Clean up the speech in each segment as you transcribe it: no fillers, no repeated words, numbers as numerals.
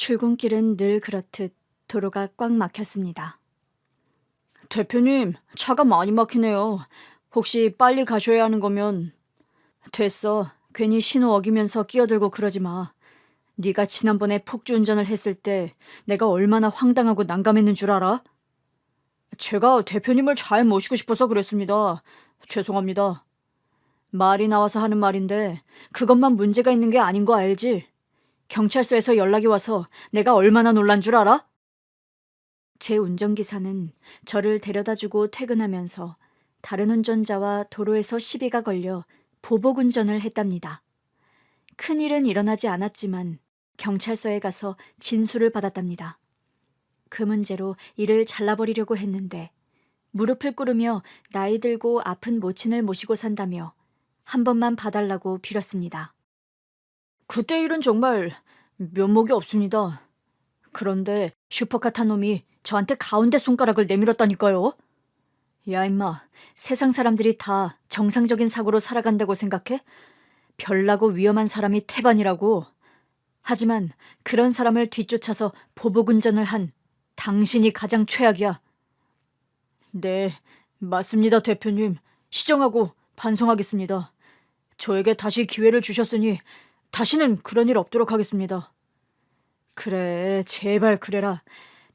출근길은 늘 그렇듯 도로가 꽉 막혔습니다. 대표님, 차가 많이 막히네요. 혹시 빨리 가셔야 하는 거면. 됐어. 괜히 신호 어기면서 끼어들고 그러지 마. 네가 지난번에 폭주 운전을 했을 때 내가 얼마나 황당하고 난감했는 줄 알아? 제가 대표님을 잘 모시고 싶어서 그랬습니다. 죄송합니다. 말이 나와서 하는 말인데 그것만 문제가 있는 게 아닌 거 알지? 경찰서에서 연락이 와서 내가 얼마나 놀란 줄 알아? 제 운전기사는 저를 데려다주고 퇴근하면서 다른 운전자와 도로에서 시비가 걸려 보복 운전을 했답니다. 큰일은 일어나지 않았지만 경찰서에 가서 진술을 받았답니다. 그 문제로 일을 잘라버리려고 했는데 무릎을 꿇으며 나이 들고 아픈 모친을 모시고 산다며 한 번만 봐달라고 빌었습니다. 그때 일은 정말 면목이 없습니다. 그런데 슈퍼카 탄 놈이 저한테 가운데 손가락을 내밀었다니까요. 야 임마, 세상 사람들이 다 정상적인 사고로 살아간다고 생각해? 별나고 위험한 사람이 태반이라고. 하지만 그런 사람을 뒤쫓아서 보복운전을 한 당신이 가장 최악이야. 네, 맞습니다 대표님. 시정하고 반성하겠습니다. 저에게 다시 기회를 주셨으니 다시는 그런 일 없도록 하겠습니다. 그래, 제발 그래라.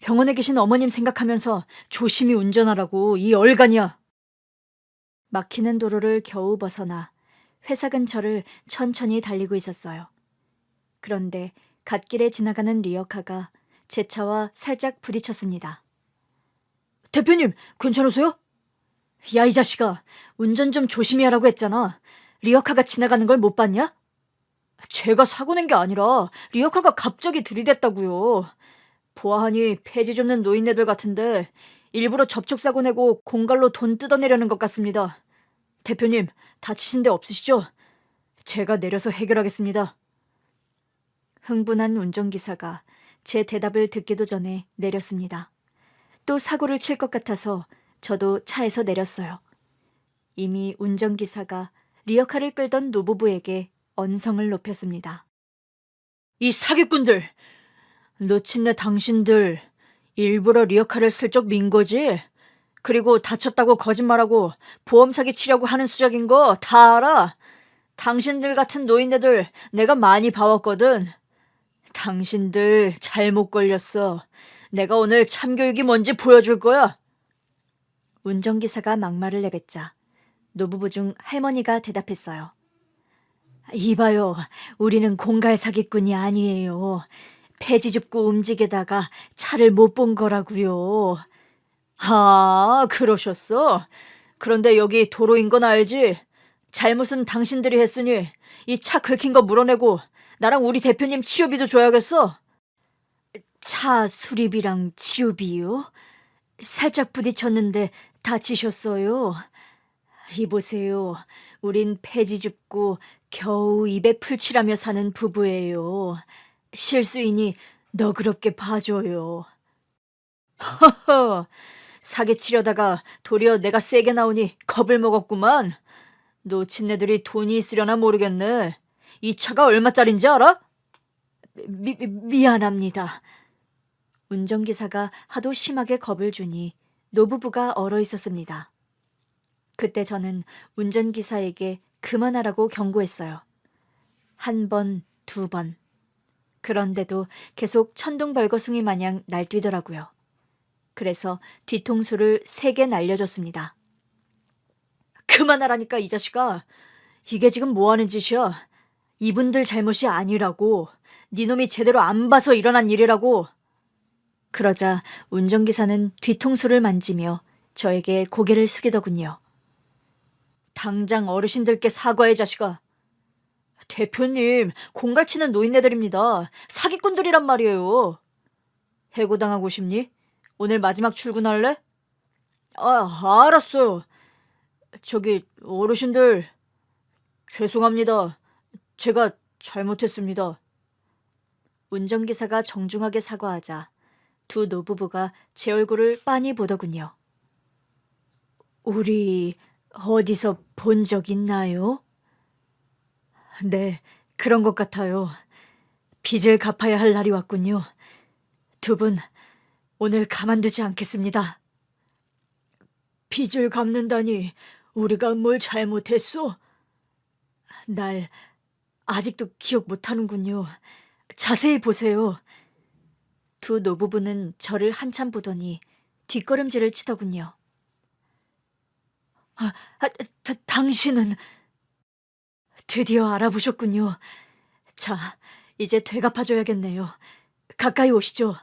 병원에 계신 어머님 생각하면서 조심히 운전하라고, 이 얼간이야. 막히는 도로를 겨우 벗어나 회사 근처를 천천히 달리고 있었어요. 그런데 갓길에 지나가는 리어카가 제 차와 살짝 부딪혔습니다. 대표님, 괜찮으세요? 야, 이 자식아. 운전 좀 조심히 하라고 했잖아. 리어카가 지나가는 걸 못 봤냐? 제가 사고 낸 게 아니라 리어카가 갑자기 들이댔다고요. 보아하니 폐지 줍는 노인네들 같은데 일부러 접촉사고 내고 공갈로 돈 뜯어내려는 것 같습니다. 대표님, 다치신 데 없으시죠? 제가 내려서 해결하겠습니다. 흥분한 운전기사가 제 대답을 듣기도 전에 내렸습니다. 또 사고를 칠 것 같아서 저도 차에서 내렸어요. 이미 운전기사가 리어카를 끌던 노부부에게 언성을 높였습니다. 이 사기꾼들! 놓친내 당신들 일부러 리어카를 슬쩍 민 거지? 그리고 다쳤다고 거짓말하고 보험 사기 치려고 하는 수작인 거 다 알아. 당신들 같은 노인네들 내가 많이 봐왔거든. 당신들 잘못 걸렸어. 내가 오늘 참교육이 뭔지 보여줄 거야. 운전기사가 막말을 내뱉자 노부부 중 할머니가 대답했어요. 이봐요, 우리는 공갈 사기꾼이 아니에요. 폐지 줍고 움직이다가 차를 못 본 거라고요. 아, 그러셨어? 그런데 여기 도로인 건 알지? 잘못은 당신들이 했으니 이 차 긁힌 거 물어내고 나랑 우리 대표님 치료비도 줘야겠어. 차 수리비랑 치료비요? 살짝 부딪혔는데 다치셨어요. 이보세요. 우린 폐지 줍고 겨우 입에 풀칠하며 사는 부부예요. 실수이니 너그럽게 봐줘요. 허허, 사기치려다가 도리어 내가 세게 나오니 겁을 먹었구만. 놓친애들이 돈이 있으려나 모르겠네. 이 차가 얼마짜린지 알아? 미안합니다. 운전기사가 하도 심하게 겁을 주니 노부부가 얼어 있었습니다. 그때 저는 운전기사에게 그만하라고 경고했어요. 한 번, 두 번. 그런데도 계속 천둥벌거숭이 마냥 날뛰더라고요. 그래서 뒤통수를 3개 날려줬습니다. 그만하라니까 이 자식아. 이게 지금 뭐하는 짓이야. 이분들 잘못이 아니라고. 니놈이 제대로 안 봐서 일어난 일이라고. 그러자 운전기사는 뒤통수를 만지며 저에게 고개를 숙이더군요. 당장 어르신들께 사과해 자식아. 대표님, 공갈치는 노인네들입니다. 사기꾼들이란 말이에요. 해고당하고 싶니? 오늘 마지막 출근할래? 아, 알았어요. 저기 어르신들 죄송합니다. 제가 잘못했습니다. 운전기사가 정중하게 사과하자 두 노부부가 제 얼굴을 빤히 보더군요. 우리 어디서 본 적 있나요? 네, 그런 것 같아요. 빚을 갚아야 할 날이 왔군요. 두 분, 오늘 가만두지 않겠습니다. 빚을 갚는다니 우리가 뭘 잘못했소? 날 아직도 기억 못하는군요. 자세히 보세요. 두 노부부는 저를 한참 보더니 뒷걸음질을 치더군요. 당신은 드디어 알아보셨군요. 자, 이제 되갚아줘야겠네요. 가까이 오시죠.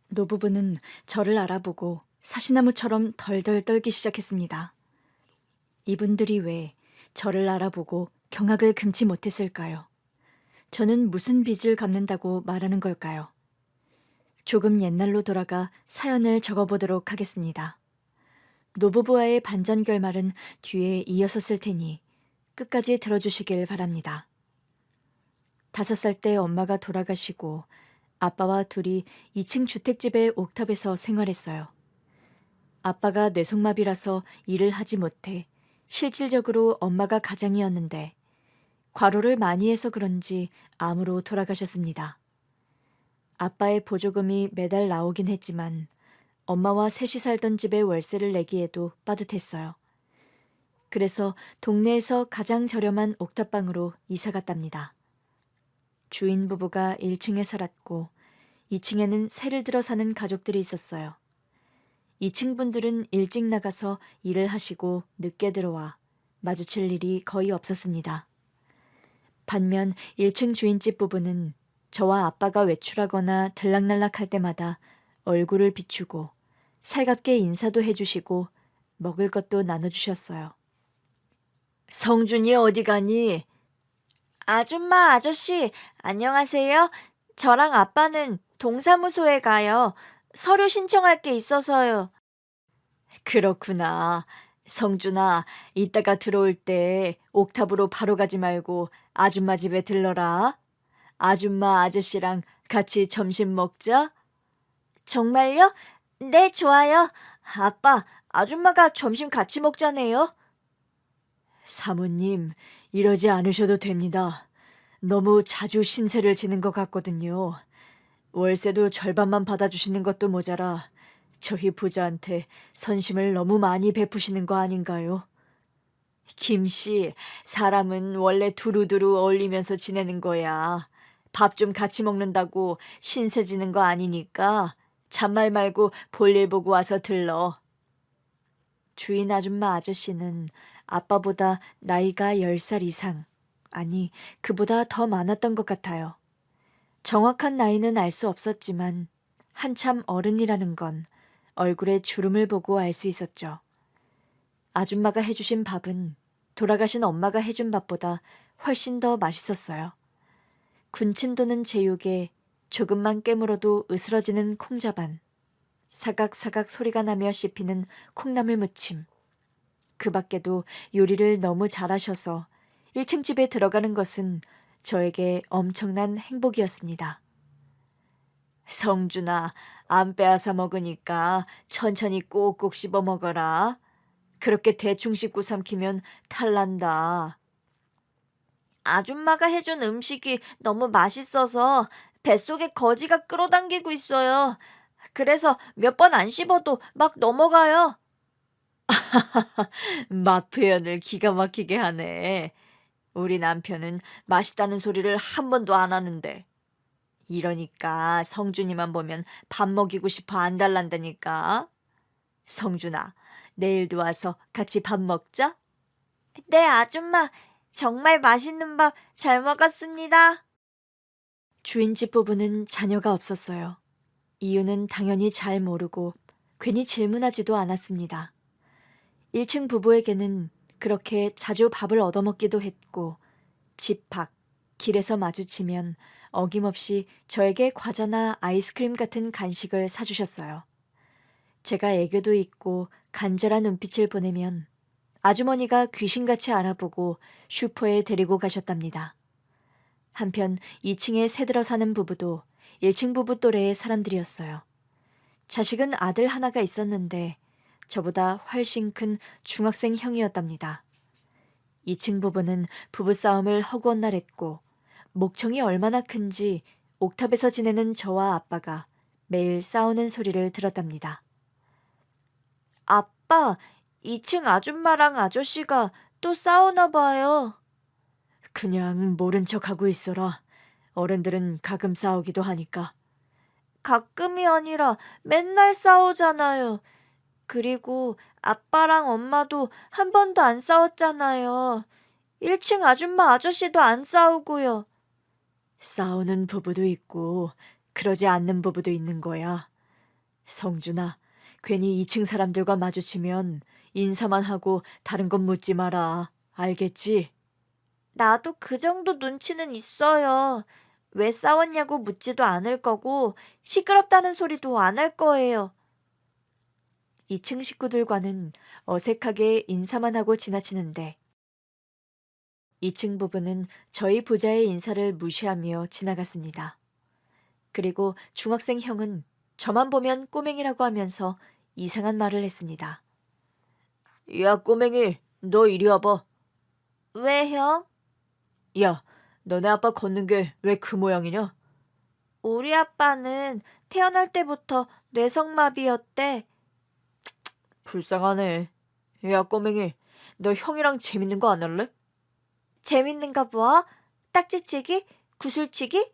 노부부는 저를 알아보고 사시나무처럼 덜덜 떨기 시작했습니다. 이분들이 왜 저를 알아보고 경악을 금치 못했을까요? 저는 무슨 빚을 갚는다고 말하는 걸까요? 조금 옛날로 돌아가 사연을 적어보도록 하겠습니다. 노부부와의 반전 결말은 뒤에 이어서 쓸 테니 끝까지 들어주시길 바랍니다. 5살 때 엄마가 돌아가시고 아빠와 둘이 2층 주택집의 옥탑에서 생활했어요. 아빠가 뇌성마비라서 일을 하지 못해 실질적으로 엄마가 가장이었는데 과로를 많이 해서 그런지 암으로 돌아가셨습니다. 아빠의 보조금이 매달 나오긴 했지만 엄마와 셋이 살던 집의 월세를 내기에도 빠듯했어요. 그래서 동네에서 가장 저렴한 옥탑방으로 이사 갔답니다. 주인 부부가 1층에 살았고 2층에는 새를 들어 사는 가족들이 있었어요. 2층 분들은 일찍 나가서 일을 하시고 늦게 들어와 마주칠 일이 거의 없었습니다. 반면 1층 주인집 부부는 저와 아빠가 외출하거나 들락날락할 때마다 얼굴을 비추고 살갑게 인사도 해주시고 먹을 것도 나눠주셨어요. 성준이 어디 가니? 아줌마, 아저씨, 안녕하세요. 저랑 아빠는 동사무소에 가요. 서류 신청할 게 있어서요. 그렇구나. 성준아, 이따가 들어올 때 옥탑으로 바로 가지 말고 아줌마 집에 들러라. 아줌마 아저씨랑 같이 점심 먹자. 정말요? 네, 좋아요. 아빠, 아줌마가 점심 같이 먹자네요. 사모님, 이러지 않으셔도 됩니다. 너무 자주 신세를 지는 것 같거든요. 월세도 절반만 받아주시는 것도 모자라 저희 부자한테 선심을 너무 많이 베푸시는 거 아닌가요? 김씨, 사람은 원래 두루두루 어울리면서 지내는 거야. 밥 좀 같이 먹는다고 신세 지는 거 아니니까 잔말 말고 볼일 보고 와서 들러. 주인 아줌마 아저씨는 아빠보다 나이가 10살 이상, 아니 그보다 더 많았던 것 같아요. 정확한 나이는 알 수 없었지만 한참 어른이라는 건 얼굴에 주름을 보고 알 수 있었죠. 아줌마가 해주신 밥은 돌아가신 엄마가 해준 밥보다 훨씬 더 맛있었어요. 군침 도는 제육에 조금만 깨물어도 으스러지는 콩자반, 사각사각 소리가 나며 씹히는 콩나물 무침. 그 밖에도 요리를 너무 잘하셔서 1층 집에 들어가는 것은 저에게 엄청난 행복이었습니다. 성준아, 안 빼앗아 먹으니까 천천히 꼭꼭 씹어 먹어라. 그렇게 대충 씹고 삼키면 탈난다. 아줌마가 해준 음식이 너무 맛있어서 뱃속에 거지가 끌어당기고 있어요. 그래서 몇 번 안 씹어도 막 넘어가요. 맛 표현을 기가 막히게 하네. 우리 남편은 맛있다는 소리를 한 번도 안 하는데. 이러니까 성준이만 보면 밥 먹이고 싶어 안달난다니까. 성준아, 내일도 와서 같이 밥 먹자. 네, 아줌마. 정말 맛있는 밥 잘 먹었습니다. 주인집 부부는 자녀가 없었어요. 이유는 당연히 잘 모르고 괜히 질문하지도 않았습니다. 1층 부부에게는 그렇게 자주 밥을 얻어먹기도 했고 집 밖, 길에서 마주치면 어김없이 저에게 과자나 아이스크림 같은 간식을 사주셨어요. 제가 애교도 있고 간절한 눈빛을 보내면 아주머니가 귀신같이 알아보고 슈퍼에 데리고 가셨답니다. 한편 2층에 새들어 사는 부부도 1층 부부 또래의 사람들이었어요. 자식은 아들 하나가 있었는데 저보다 훨씬 큰 중학생 형이었답니다. 2층 부부는 부부싸움을 허구한 날 했고 목청이 얼마나 큰지 옥탑에서 지내는 저와 아빠가 매일 싸우는 소리를 들었답니다. 아빠, 2층 아줌마랑 아저씨가 또 싸우나 봐요. 그냥 모른 척하고 있어라. 어른들은 가끔 싸우기도 하니까. 가끔이 아니라 맨날 싸우잖아요. 그리고 아빠랑 엄마도 한 번도 안 싸웠잖아요. 1층 아줌마 아저씨도 안 싸우고요. 싸우는 부부도 있고 그러지 않는 부부도 있는 거야. 성준아, 괜히 2층 사람들과 마주치면 인사만 하고 다른 건 묻지 마라. 알겠지? 나도 그 정도 눈치는 있어요. 왜 싸웠냐고 묻지도 않을 거고 시끄럽다는 소리도 안 할 거예요. 2층 식구들과는 어색하게 인사만 하고 지나치는데 2층 부부는 저희 부자의 인사를 무시하며 지나갔습니다. 그리고 중학생 형은 저만 보면 꼬맹이라고 하면서 이상한 말을 했습니다. 야, 꼬맹이, 너 이리 와봐. 왜, 형? 야, 너네 아빠 걷는 게 왜 그 모양이냐? 우리 아빠는 태어날 때부터 뇌성마비였대. 불쌍하네. 야, 꼬맹이, 너 형이랑 재밌는 거 안 할래? 재밌는 거 뭐? 딱지치기? 구슬치기?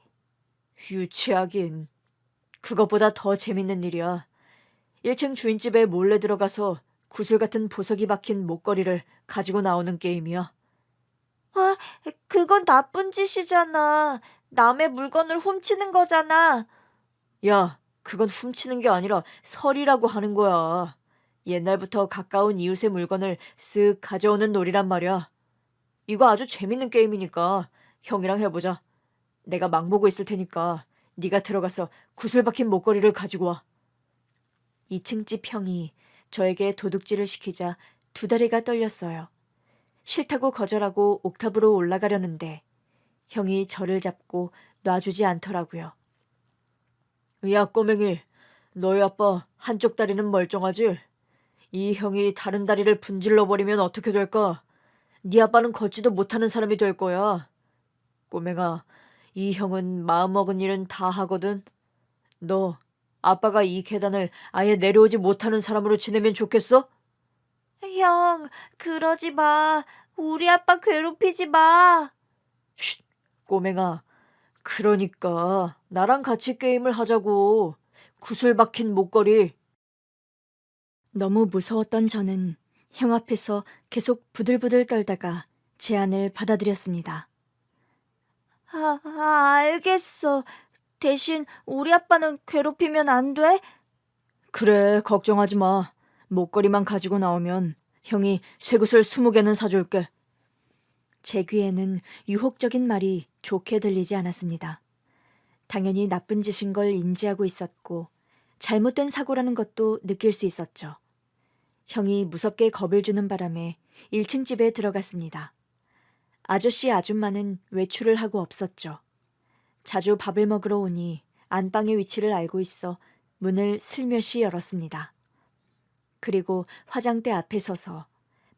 유치하긴. 그것보다 더 재밌는 일이야. 1층 주인집에 몰래 들어가서 구슬 같은 보석이 박힌 목걸이를 가지고 나오는 게임이야. 아, 그건 나쁜 짓이잖아. 남의 물건을 훔치는 거잖아. 야, 그건 훔치는 게 아니라 설이라고 하는 거야. 옛날부터 가까운 이웃의 물건을 쓱 가져오는 놀이란 말이야. 이거 아주 재밌는 게임이니까 형이랑 해보자. 내가 망 보고 있을 테니까 네가 들어가서 구슬 박힌 목걸이를 가지고 와. 2층 집 형이 저에게 도둑질을 시키자 두 다리가 떨렸어요. 싫다고 거절하고 옥탑으로 올라가려는데 형이 저를 잡고 놔주지 않더라고요. 야, 꼬맹이, 너희 아빠 한쪽 다리는 멀쩡하지? 이 형이 다른 다리를 분질러버리면 어떻게 될까? 네 아빠는 걷지도 못하는 사람이 될 거야. 꼬맹아, 이 형은 마음먹은 일은 다 하거든. 너 아빠가 이 계단을 아예 내려오지 못하는 사람으로 지내면 좋겠어? 형, 그러지 마. 우리 아빠 괴롭히지 마. 쉿, 꼬맹아. 그러니까 나랑 같이 게임을 하자고. 구슬 박힌 목걸이. 너무 무서웠던 저는 형 앞에서 계속 부들부들 떨다가 제안을 받아들였습니다. 알겠어. 대신 우리 아빠는 괴롭히면 안 돼? 그래, 걱정하지 마. 목걸이만 가지고 나오면 형이 쇠구슬 20개는 사줄게. 제 귀에는 유혹적인 말이 좋게 들리지 않았습니다. 당연히 나쁜 짓인 걸 인지하고 있었고 잘못된 사고라는 것도 느낄 수 있었죠. 형이 무섭게 겁을 주는 바람에 1층 집에 들어갔습니다. 아저씨 아줌마는 외출을 하고 없었죠. 자주 밥을 먹으러 오니 안방의 위치를 알고 있어 문을 슬며시 열었습니다. 그리고 화장대 앞에 서서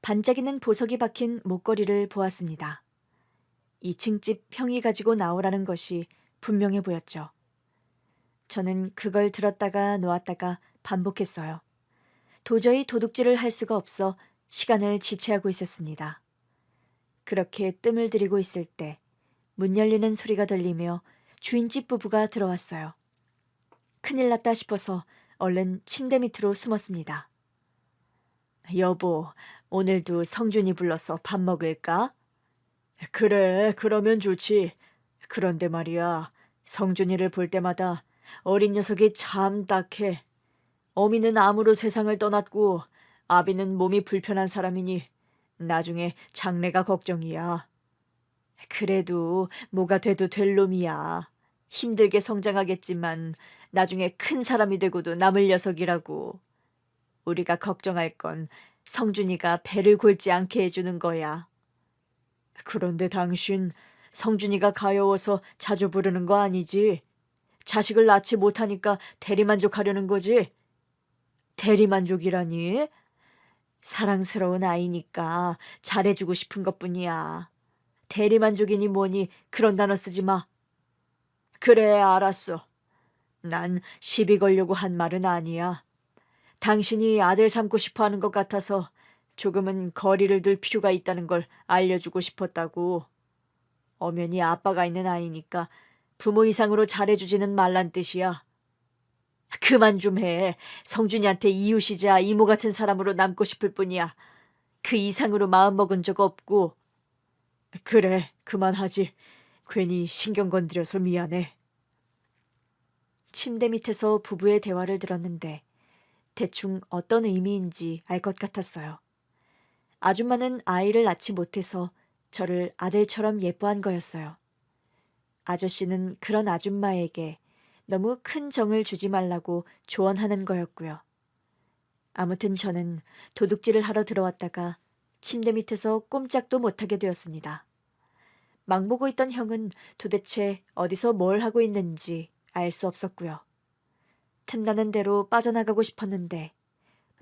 반짝이는 보석이 박힌 목걸이를 보았습니다. 2층 집 형이 가지고 나오라는 것이 분명해 보였죠. 저는 그걸 들었다가 놓았다가 반복했어요. 도저히 도둑질을 할 수가 없어 시간을 지체하고 있었습니다. 그렇게 뜸을 들이고 있을 때 문 열리는 소리가 들리며 주인집 부부가 들어왔어요. 큰일 났다 싶어서 얼른 침대 밑으로 숨었습니다. 여보, 오늘도 성준이 불러서 밥 먹을까? 그래, 그러면 좋지. 그런데 말이야, 성준이를 볼 때마다 어린 녀석이 참 딱해. 어미는 암으로 세상을 떠났고 아비는 몸이 불편한 사람이니 나중에 장래가 걱정이야. 그래도 뭐가 돼도 될 놈이야. 힘들게 성장하겠지만 나중에 큰 사람이 되고도 남을 녀석이라고. 우리가 걱정할 건 성준이가 배를 골지 않게 해주는 거야. 그런데 당신 성준이가 가여워서 자주 부르는 거 아니지? 자식을 낳지 못하니까 대리만족하려는 거지? 대리만족이라니? 사랑스러운 아이니까 잘해주고 싶은 것뿐이야. 대리만족이니 뭐니 그런 단어 쓰지 마. 그래, 알았어. 난 시비 걸려고 한 말은 아니야. 당신이 아들 삼고 싶어 하는 것 같아서 조금은 거리를 둘 필요가 있다는 걸 알려주고 싶었다고. 엄연히 아빠가 있는 아이니까 부모 이상으로 잘해주지는 말란 뜻이야. 그만 좀 해. 성준이한테 이웃이자 이모 같은 사람으로 남고 싶을 뿐이야. 그 이상으로 마음먹은 적 없고. 그래, 그만하지. 괜히 신경 건드려서 미안해. 침대 밑에서 부부의 대화를 들었는데 대충 어떤 의미인지 알 것 같았어요. 아줌마는 아이를 낳지 못해서 저를 아들처럼 예뻐한 거였어요. 아저씨는 그런 아줌마에게 너무 큰 정을 주지 말라고 조언하는 거였고요. 아무튼 저는 도둑질을 하러 들어왔다가 침대 밑에서 꼼짝도 못하게 되었습니다. 망보고 있던 형은 도대체 어디서 뭘 하고 있는지 알 수 없었고요. 틈나는 대로 빠져나가고 싶었는데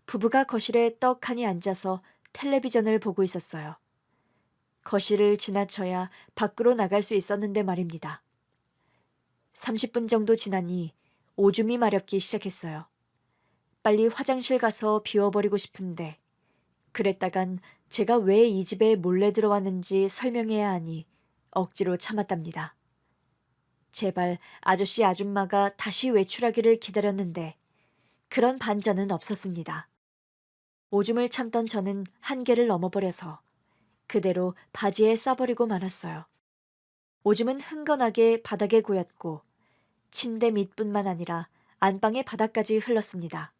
부부가 거실에 떡하니 앉아서 텔레비전을 보고 있었어요. 거실을 지나쳐야 밖으로 나갈 수 있었는데 말입니다. 30분 정도 지나니 오줌이 마렵기 시작했어요. 빨리 화장실 가서 비워버리고 싶은데 그랬다간 제가 왜 이 집에 몰래 들어왔는지 설명해야 하니 억지로 참았답니다. 제발 아저씨 아줌마가 다시 외출하기를 기다렸는데 그런 반전은 없었습니다. 오줌을 참던 저는 한계를 넘어버려서 그대로 바지에 싸버리고 말았어요. 오줌은 흥건하게 바닥에 고였고 침대 밑뿐만 아니라 안방의 바닥까지 흘렀습니다.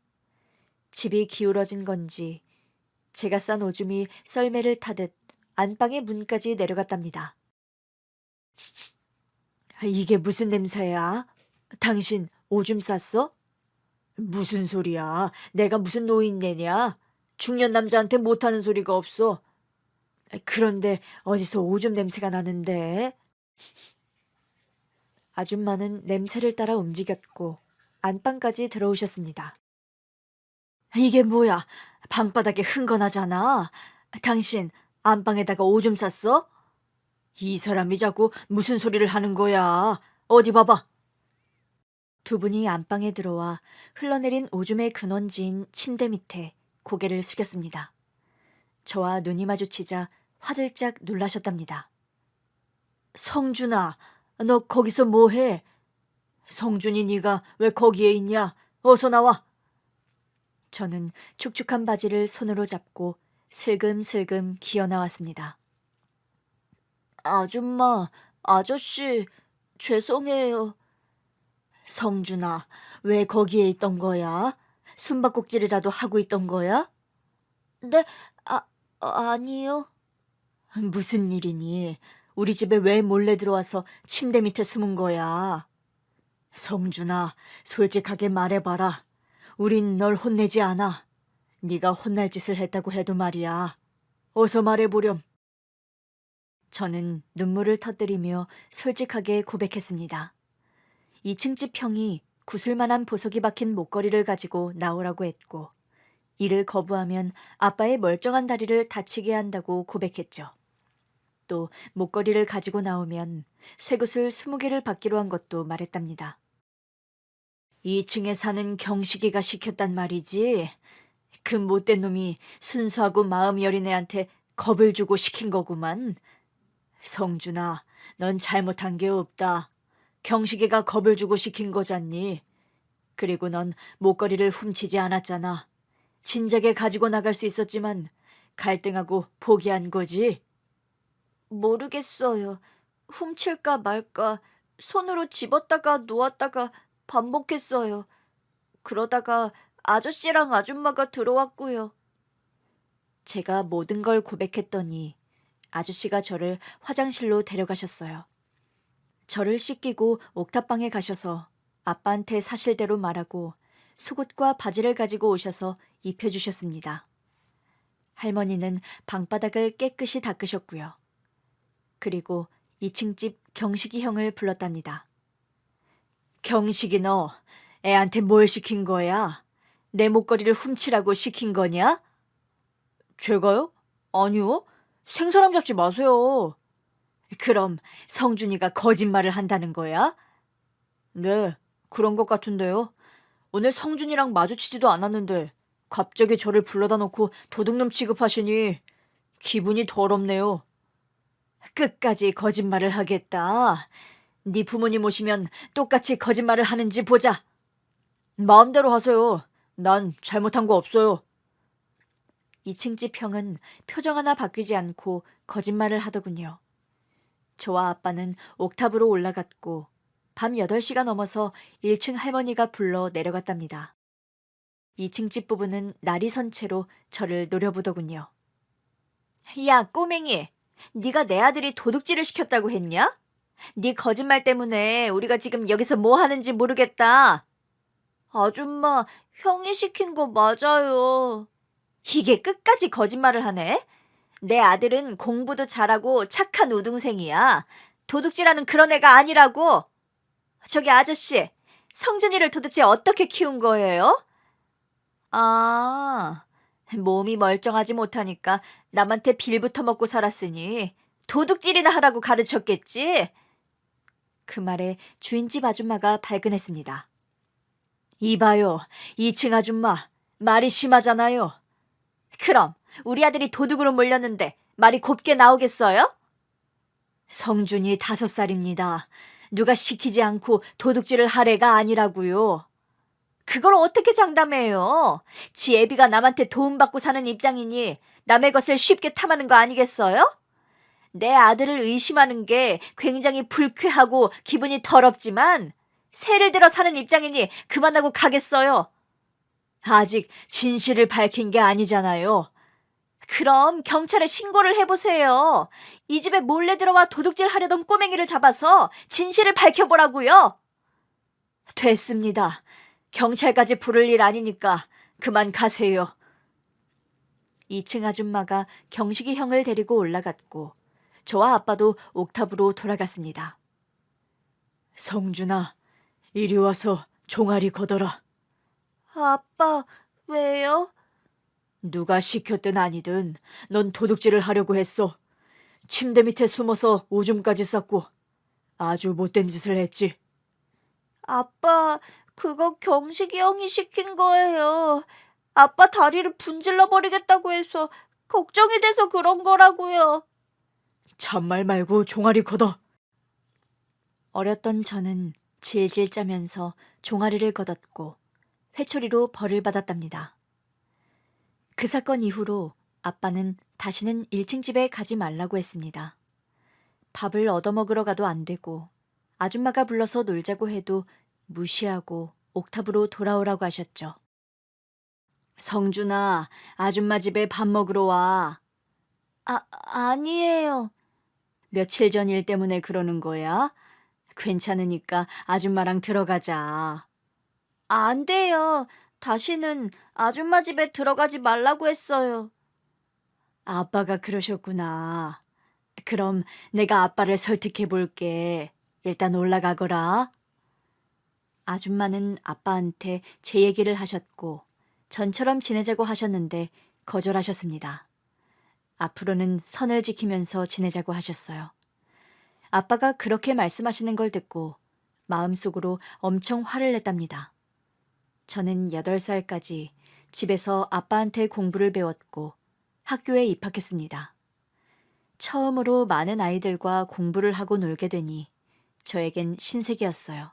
집이 기울어진 건지 제가 싼 오줌이 썰매를 타듯 안방의 문까지 내려갔답니다. 이게 무슨 냄새야? 당신 오줌 쌌어? 무슨 소리야? 내가 무슨 노인네냐? 중년 남자한테 못하는 소리가 없어. 그런데 어디서 오줌 냄새가 나는데? 아줌마는 냄새를 따라 움직였고 안방까지 들어오셨습니다. 이게 뭐야? 방바닥에 흥건하잖아. 당신 안방에다가 오줌 쌌어? 이 사람이 자꾸 무슨 소리를 하는 거야? 어디 봐봐. 두 분이 안방에 들어와 흘러내린 오줌의 근원지인 침대 밑에 고개를 숙였습니다. 저와 눈이 마주치자 화들짝 놀라셨답니다. 성준아, 너 거기서 뭐해? 성준이 네가 왜 거기에 있냐? 어서 나와. 저는 축축한 바지를 손으로 잡고 슬금슬금 기어 나왔습니다. 아줌마, 아저씨, 죄송해요. 성준아, 왜 거기에 있던 거야? 숨바꼭질이라도 하고 있던 거야? 네, 아니요. 무슨 일이니? 우리 집에 왜 몰래 들어와서 침대 밑에 숨은 거야? 성준아, 솔직하게 말해봐라. 우린 널 혼내지 않아. 네가 혼날 짓을 했다고 해도 말이야. 어서 말해보렴. 저는 눈물을 터뜨리며 솔직하게 고백했습니다. 2층 집 형이 구슬만한 보석이 박힌 목걸이를 가지고 나오라고 했고 이를 거부하면 아빠의 멀쩡한 다리를 다치게 한다고 고백했죠. 또 목걸이를 가지고 나오면 쇠구슬 20개를 받기로 한 것도 말했답니다. 2층에 사는 경식이가 시켰단 말이지. 그 못된 놈이 순수하고 마음 여린 애한테 겁을 주고 시킨 거구만. 성준아, 넌 잘못한 게 없다. 경식이가 겁을 주고 시킨 거잖니. 그리고 넌 목걸이를 훔치지 않았잖아. 진작에 가지고 나갈 수 있었지만 갈등하고 포기한 거지. 모르겠어요. 훔칠까 말까 손으로 집었다가 놓았다가 반복했어요. 그러다가 아저씨랑 아줌마가 들어왔고요. 제가 모든 걸 고백했더니 아저씨가 저를 화장실로 데려가셨어요. 저를 씻기고 옥탑방에 가셔서 아빠한테 사실대로 말하고 속옷과 바지를 가지고 오셔서 입혀주셨습니다. 할머니는 방바닥을 깨끗이 닦으셨고요. 그리고 2층 집 경식이 형을 불렀답니다. 경식이 너 애한테 뭘 시킨 거야? 내 목걸이를 훔치라고 시킨 거냐? 제가요? 아니요. 생사람 잡지 마세요. 그럼 성준이가 거짓말을 한다는 거야? 네, 그런 것 같은데요. 오늘 성준이랑 마주치지도 않았는데 갑자기 저를 불러다 놓고 도둑놈 취급하시니 기분이 더럽네요. 끝까지 거짓말을 하겠다. 네 부모님 오시면 똑같이 거짓말을 하는지 보자. 마음대로 하세요. 난 잘못한 거 없어요. 2층 집 형은 표정 하나 바뀌지 않고 거짓말을 하더군요. 저와 아빠는 옥탑으로 올라갔고 밤 8시가 넘어서 1층 할머니가 불러 내려갔답니다. 2층 집 부부는 날이 선 채로 저를 노려보더군요. 야, 꼬맹이. 네가 내 아들이 도둑질을 시켰다고 했냐? 네 거짓말 때문에 우리가 지금 여기서 뭐 하는지 모르겠다. 아줌마, 형이 시킨 거 맞아요. 이게 끝까지 거짓말을 하네? 내 아들은 공부도 잘하고 착한 우등생이야. 도둑질하는 그런 애가 아니라고. 저기 아저씨, 성준이를 도대체 어떻게 키운 거예요? 아, 몸이 멀쩡하지 못하니까 남한테 빌부터 먹고 살았으니 도둑질이나 하라고 가르쳤겠지? 그 말에 주인집 아줌마가 발끈했습니다. 이봐요, 2층 아줌마. 말이 심하잖아요. 그럼 우리 아들이 도둑으로 몰렸는데 말이 곱게 나오겠어요? 성준이 5살입니다. 누가 시키지 않고 도둑질을 할 애가 아니라고요. 그걸 어떻게 장담해요? 지 애비가 남한테 도움받고 사는 입장이니 남의 것을 쉽게 탐하는 거 아니겠어요? 내 아들을 의심하는 게 굉장히 불쾌하고 기분이 더럽지만 새를 들어 사는 입장이니 그만하고 가겠어요. 아직 진실을 밝힌 게 아니잖아요. 그럼 경찰에 신고를 해보세요. 이 집에 몰래 들어와 도둑질 하려던 꼬맹이를 잡아서 진실을 밝혀보라고요. 됐습니다. 경찰까지 부를 일 아니니까 그만 가세요. 2층 아줌마가 경식이 형을 데리고 올라갔고 저와 아빠도 옥탑으로 돌아갔습니다. 성준아, 이리 와서 종아리 걷어라. 아빠, 왜요? 누가 시켰든 아니든 넌 도둑질을 하려고 했어. 침대 밑에 숨어서 오줌까지 쌌고 아주 못된 짓을 했지. 아빠, 그거 경식이 형이 시킨 거예요. 아빠 다리를 분질러 버리겠다고 해서 걱정이 돼서 그런 거라고요. 참말 말고 종아리 걷어. 어렸던 저는 질질 짜면서 종아리를 걷었고 회초리로 벌을 받았답니다. 그 사건 이후로 아빠는 다시는 1층 집에 가지 말라고 했습니다. 밥을 얻어먹으러 가도 안 되고 아줌마가 불러서 놀자고 해도 무시하고 옥탑으로 돌아오라고 하셨죠. 성준아, 아줌마 집에 밥 먹으러 와. 아니에요. 며칠 전 일 때문에 그러는 거야? 괜찮으니까 아줌마랑 들어가자. 안 돼요. 다시는 아줌마 집에 들어가지 말라고 했어요. 아빠가 그러셨구나. 그럼 내가 아빠를 설득해 볼게. 일단 올라가거라. 아줌마는 아빠한테 제 얘기를 하셨고 전처럼 지내자고 하셨는데 거절하셨습니다. 앞으로는 선을 지키면서 지내자고 하셨어요. 아빠가 그렇게 말씀하시는 걸 듣고 마음속으로 엄청 화를 냈답니다. 저는 8살까지 집에서 아빠한테 공부를 배웠고 학교에 입학했습니다. 처음으로 많은 아이들과 공부를 하고 놀게 되니 저에겐 신세계였어요.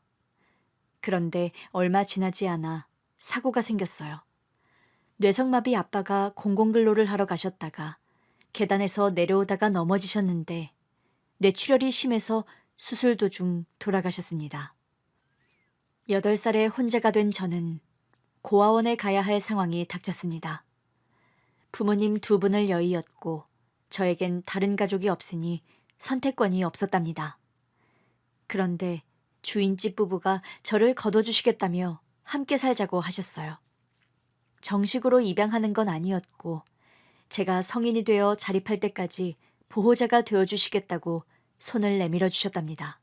그런데 얼마 지나지 않아 사고가 생겼어요. 뇌성마비 아빠가 공공근로를 하러 가셨다가 계단에서 내려오다가 넘어지셨는데 뇌출혈이 심해서 수술 도중 돌아가셨습니다. 8살에 혼자가 된 저는 고아원에 가야 할 상황이 닥쳤습니다. 부모님 2분을 여의었고 저에겐 다른 가족이 없으니 선택권이 없었답니다. 그런데 주인집 부부가 저를 거둬주시겠다며 함께 살자고 하셨어요. 정식으로 입양하는 건 아니었고 제가 성인이 되어 자립할 때까지 보호자가 되어주시겠다고 손을 내밀어 주셨답니다.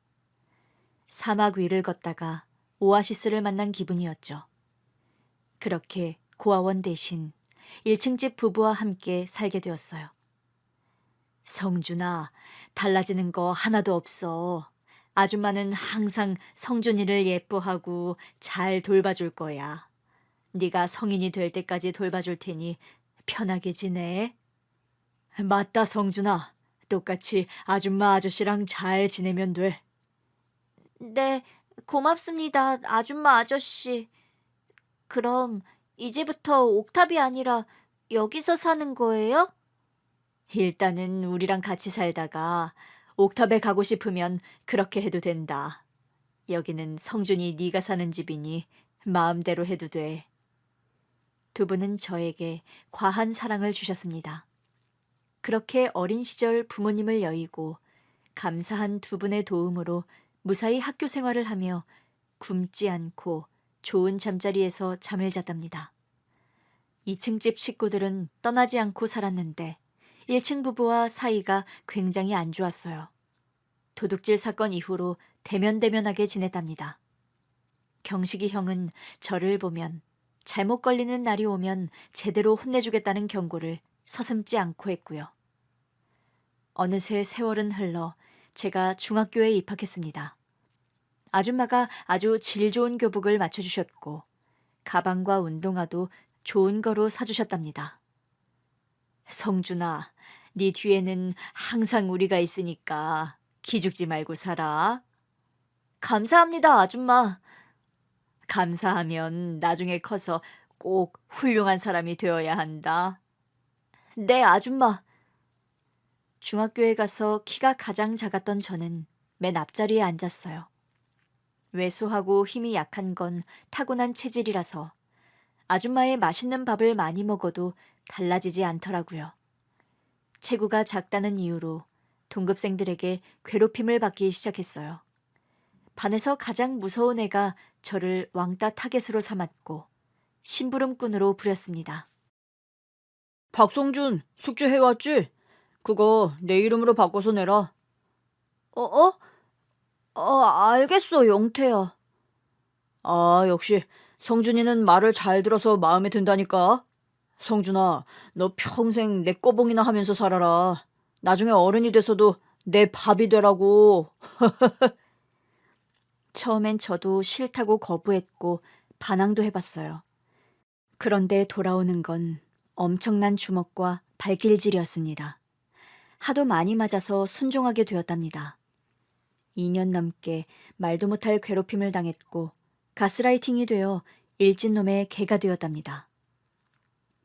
사막 위를 걷다가 오아시스를 만난 기분이었죠. 그렇게 고아원 대신 1층 집 부부와 함께 살게 되었어요. 성준아, 달라지는 거 하나도 없어. 아줌마는 항상 성준이를 예뻐하고 잘 돌봐줄 거야. 네가 성인이 될 때까지 돌봐줄 테니 편하게 지내. 맞다, 성준아. 똑같이 아줌마 아저씨랑 잘 지내면 돼. 네, 고맙습니다, 아줌마 아저씨. 그럼 이제부터 옥탑이 아니라 여기서 사는 거예요? 일단은 우리랑 같이 살다가 옥탑에 가고 싶으면 그렇게 해도 된다. 여기는 성준이 네가 사는 집이니 마음대로 해도 돼. 두 분은 저에게 과한 사랑을 주셨습니다. 그렇게 어린 시절 부모님을 여의고 감사한 두 분의 도움으로 무사히 학교 생활을 하며 굶지 않고 좋은 잠자리에서 잠을 잤답니다. 2층 집 식구들은 떠나지 않고 살았는데 1층 부부와 사이가 굉장히 안 좋았어요. 도둑질 사건 이후로 대면대면하게 지냈답니다. 경식이 형은 저를 보면 잘못 걸리는 날이 오면 제대로 혼내주겠다는 경고를 서슴지 않고 했고요. 어느새 세월은 흘러 제가 중학교에 입학했습니다. 아줌마가 아주 질 좋은 교복을 맞춰주셨고 가방과 운동화도 좋은 거로 사주셨답니다. 성준아, 네 뒤에는 항상 우리가 있으니까 기죽지 말고 살아. 감사합니다, 아줌마. 감사하면 나중에 커서 꼭 훌륭한 사람이 되어야 한다. 네, 아줌마. 중학교에 가서 키가 가장 작았던 저는 맨 앞자리에 앉았어요. 왜소하고 힘이 약한 건 타고난 체질이라서 아줌마의 맛있는 밥을 많이 먹어도 달라지지 않더라고요. 체구가 작다는 이유로 동급생들에게 괴롭힘을 받기 시작했어요. 반에서 가장 무서운 애가 저를 왕따 타겟으로 삼았고 심부름꾼으로 부렸습니다. 박성준, 숙제 해왔지? 그거 내 이름으로 바꿔서 내라. 어? 알겠어, 영태야. 아, 역시 성준이는 말을 잘 들어서 마음에 든다니까. 성준아, 너 평생 내 꼬봉이나 하면서 살아라. 나중에 어른이 돼서도 내 밥이 되라고. 처음엔 저도 싫다고 거부했고 반항도 해봤어요. 그런데 돌아오는 건 엄청난 주먹과 발길질이었습니다. 하도 많이 맞아서 순종하게 되었답니다. 2년 넘게 말도 못할 괴롭힘을 당했고 가스라이팅이 되어 일진놈의 개가 되었답니다.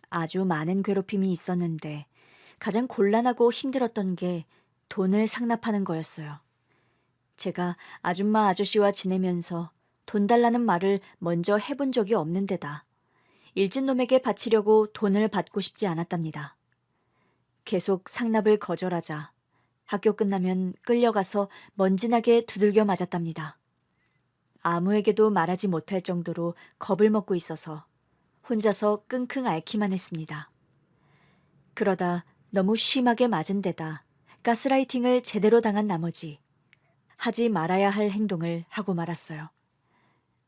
아주 많은 괴롭힘이 있었는데 가장 곤란하고 힘들었던 게 돈을 상납하는 거였어요. 제가 아줌마 아저씨와 지내면서 돈 달라는 말을 먼저 해본 적이 없는 데다 일진놈에게 바치려고 돈을 받고 싶지 않았답니다. 계속 상납을 거절하자 학교 끝나면 끌려가서 먼지나게 두들겨 맞았답니다. 아무에게도 말하지 못할 정도로 겁을 먹고 있어서 혼자서 끙끙 앓기만 했습니다. 그러다 너무 심하게 맞은 데다 가스라이팅을 제대로 당한 나머지 하지 말아야 할 행동을 하고 말았어요.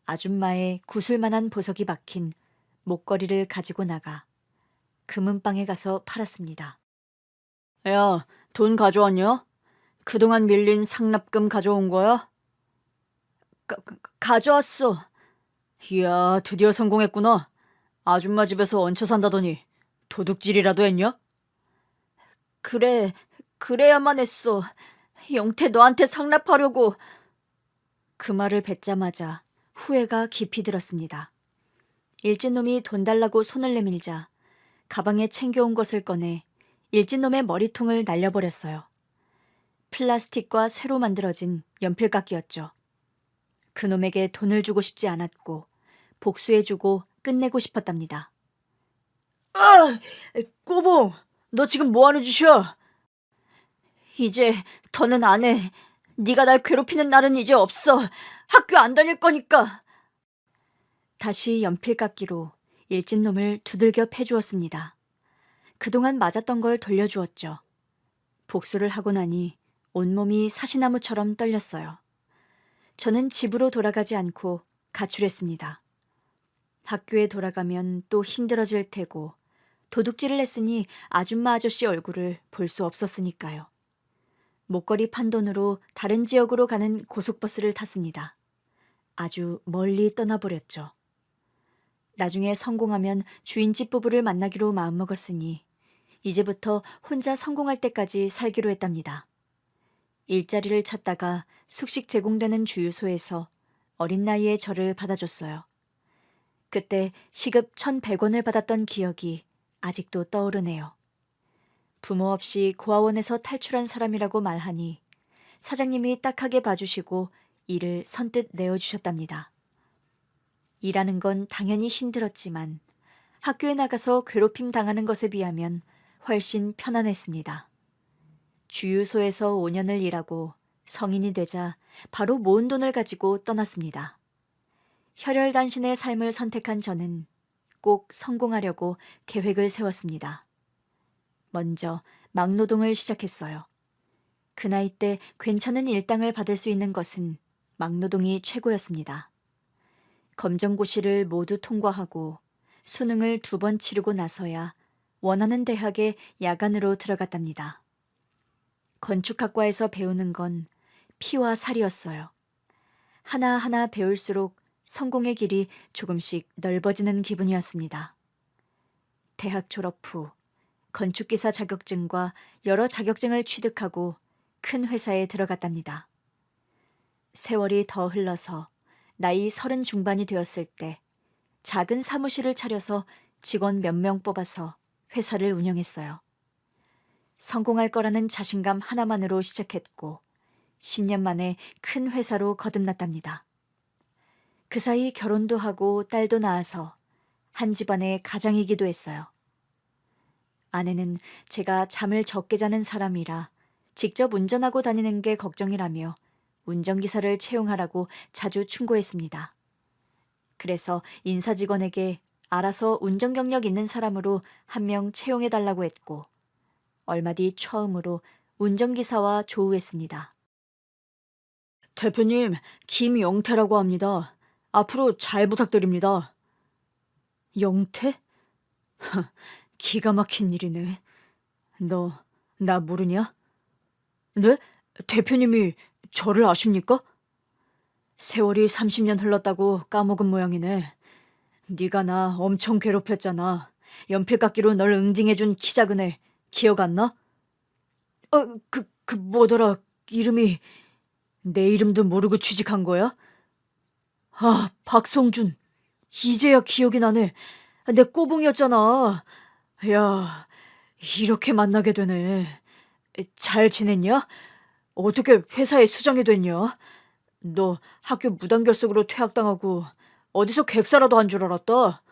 아줌마의 구슬만한 보석이 박힌 목걸이를 가지고 나가 금은방에 가서 팔았습니다. 야, 돈 가져왔냐? 그동안 밀린 상납금 가져온 거야? 가져왔어. 이야, 드디어 성공했구나. 아줌마 집에서 얹혀 산다더니 도둑질이라도 했냐? 그래, 그래야만 했어. 영태 너한테 상납하려고. 그 말을 뱉자마자 후회가 깊이 들었습니다. 일진놈이 돈 달라고 손을 내밀자 가방에 챙겨온 것을 꺼내 일진놈의 머리통을 날려버렸어요. 플라스틱과 새로 만들어진 연필깎이였죠. 그놈에게 돈을 주고 싶지 않았고 복수해주고 끝내고 싶었답니다. 아! 꼬봉, 너 지금 뭐하는 짓이야? 이제 더는 안 해. 네가 날 괴롭히는 날은 이제 없어. 학교 안 다닐 거니까. 다시 연필깎이로 일진놈을 두들겨 패주었습니다. 그동안 맞았던 걸 돌려주었죠. 복수를 하고 나니 온몸이 사시나무처럼 떨렸어요. 저는 집으로 돌아가지 않고 가출했습니다. 학교에 돌아가면 또 힘들어질 테고 도둑질을 했으니 아줌마 아저씨 얼굴을 볼 수 없었으니까요. 목걸이 판 돈으로 다른 지역으로 가는 고속버스를 탔습니다. 아주 멀리 떠나버렸죠. 나중에 성공하면 주인집 부부를 만나기로 마음먹었으니 이제부터 혼자 성공할 때까지 살기로 했답니다. 일자리를 찾다가 숙식 제공되는 주유소에서 어린 나이에 저를 받아줬어요. 그때 시급 1,100원을 받았던 기억이 아직도 떠오르네요. 부모 없이 고아원에서 탈출한 사람이라고 말하니 사장님이 딱하게 봐주시고 일을 선뜻 내어주셨답니다. 일하는 건 당연히 힘들었지만 학교에 나가서 괴롭힘 당하는 것에 비하면 훨씬 편안했습니다. 주유소에서 5년을 일하고 성인이 되자 바로 모은 돈을 가지고 떠났습니다. 혈혈단신의 삶을 선택한 저는 꼭 성공하려고 계획을 세웠습니다. 먼저 막노동을 시작했어요. 그 나이 때 괜찮은 일당을 받을 수 있는 것은 막노동이 최고였습니다. 검정고시를 모두 통과하고 수능을 2번 치르고 나서야 원하는 대학에 야간으로 들어갔답니다. 건축학과에서 배우는 건 피와 살이었어요. 하나하나 배울수록 성공의 길이 조금씩 넓어지는 기분이었습니다. 대학 졸업 후 건축기사 자격증과 여러 자격증을 취득하고 큰 회사에 들어갔답니다. 세월이 더 흘러서 나이 30 중반이 되었을 때 작은 사무실을 차려서 직원 몇 명 뽑아서 회사를 운영했어요. 성공할 거라는 자신감 하나만으로 시작했고 10년 만에 큰 회사로 거듭났답니다. 그 사이 결혼도 하고 딸도 낳아서 한 집안의 가장이기도 했어요. 아내는 제가 잠을 적게 자는 사람이라 직접 운전하고 다니는 게 걱정이라며 운전기사를 채용하라고 자주 충고했습니다. 그래서 인사직원에게 알아서 운전 경력 있는 사람으로 한 명 채용해달라고 했고 얼마 뒤 처음으로 운전기사와 조우했습니다. 대표님, 김영태라고 합니다. 앞으로 잘 부탁드립니다. 영태? 기가 막힌 일이네. 너 나 모르냐? 네? 대표님이 저를 아십니까? 세월이 30년 흘렀다고 까먹은 모양이네. 네가 나 엄청 괴롭혔잖아. 연필 깎기로 널 응징해준 키 작은 애 기억 안 나? 그 뭐더라 이름이. 내 이름도 모르고 취직한 거야? 아, 박성준. 이제야 기억이 나네. 내 꼬붕이었잖아. 야, 이렇게 만나게 되네. 잘 지냈냐? 어떻게 회사에 수장이 됐냐? 너 학교 무단결석으로 퇴학당하고 어디서 객사라도 한 줄 알았다.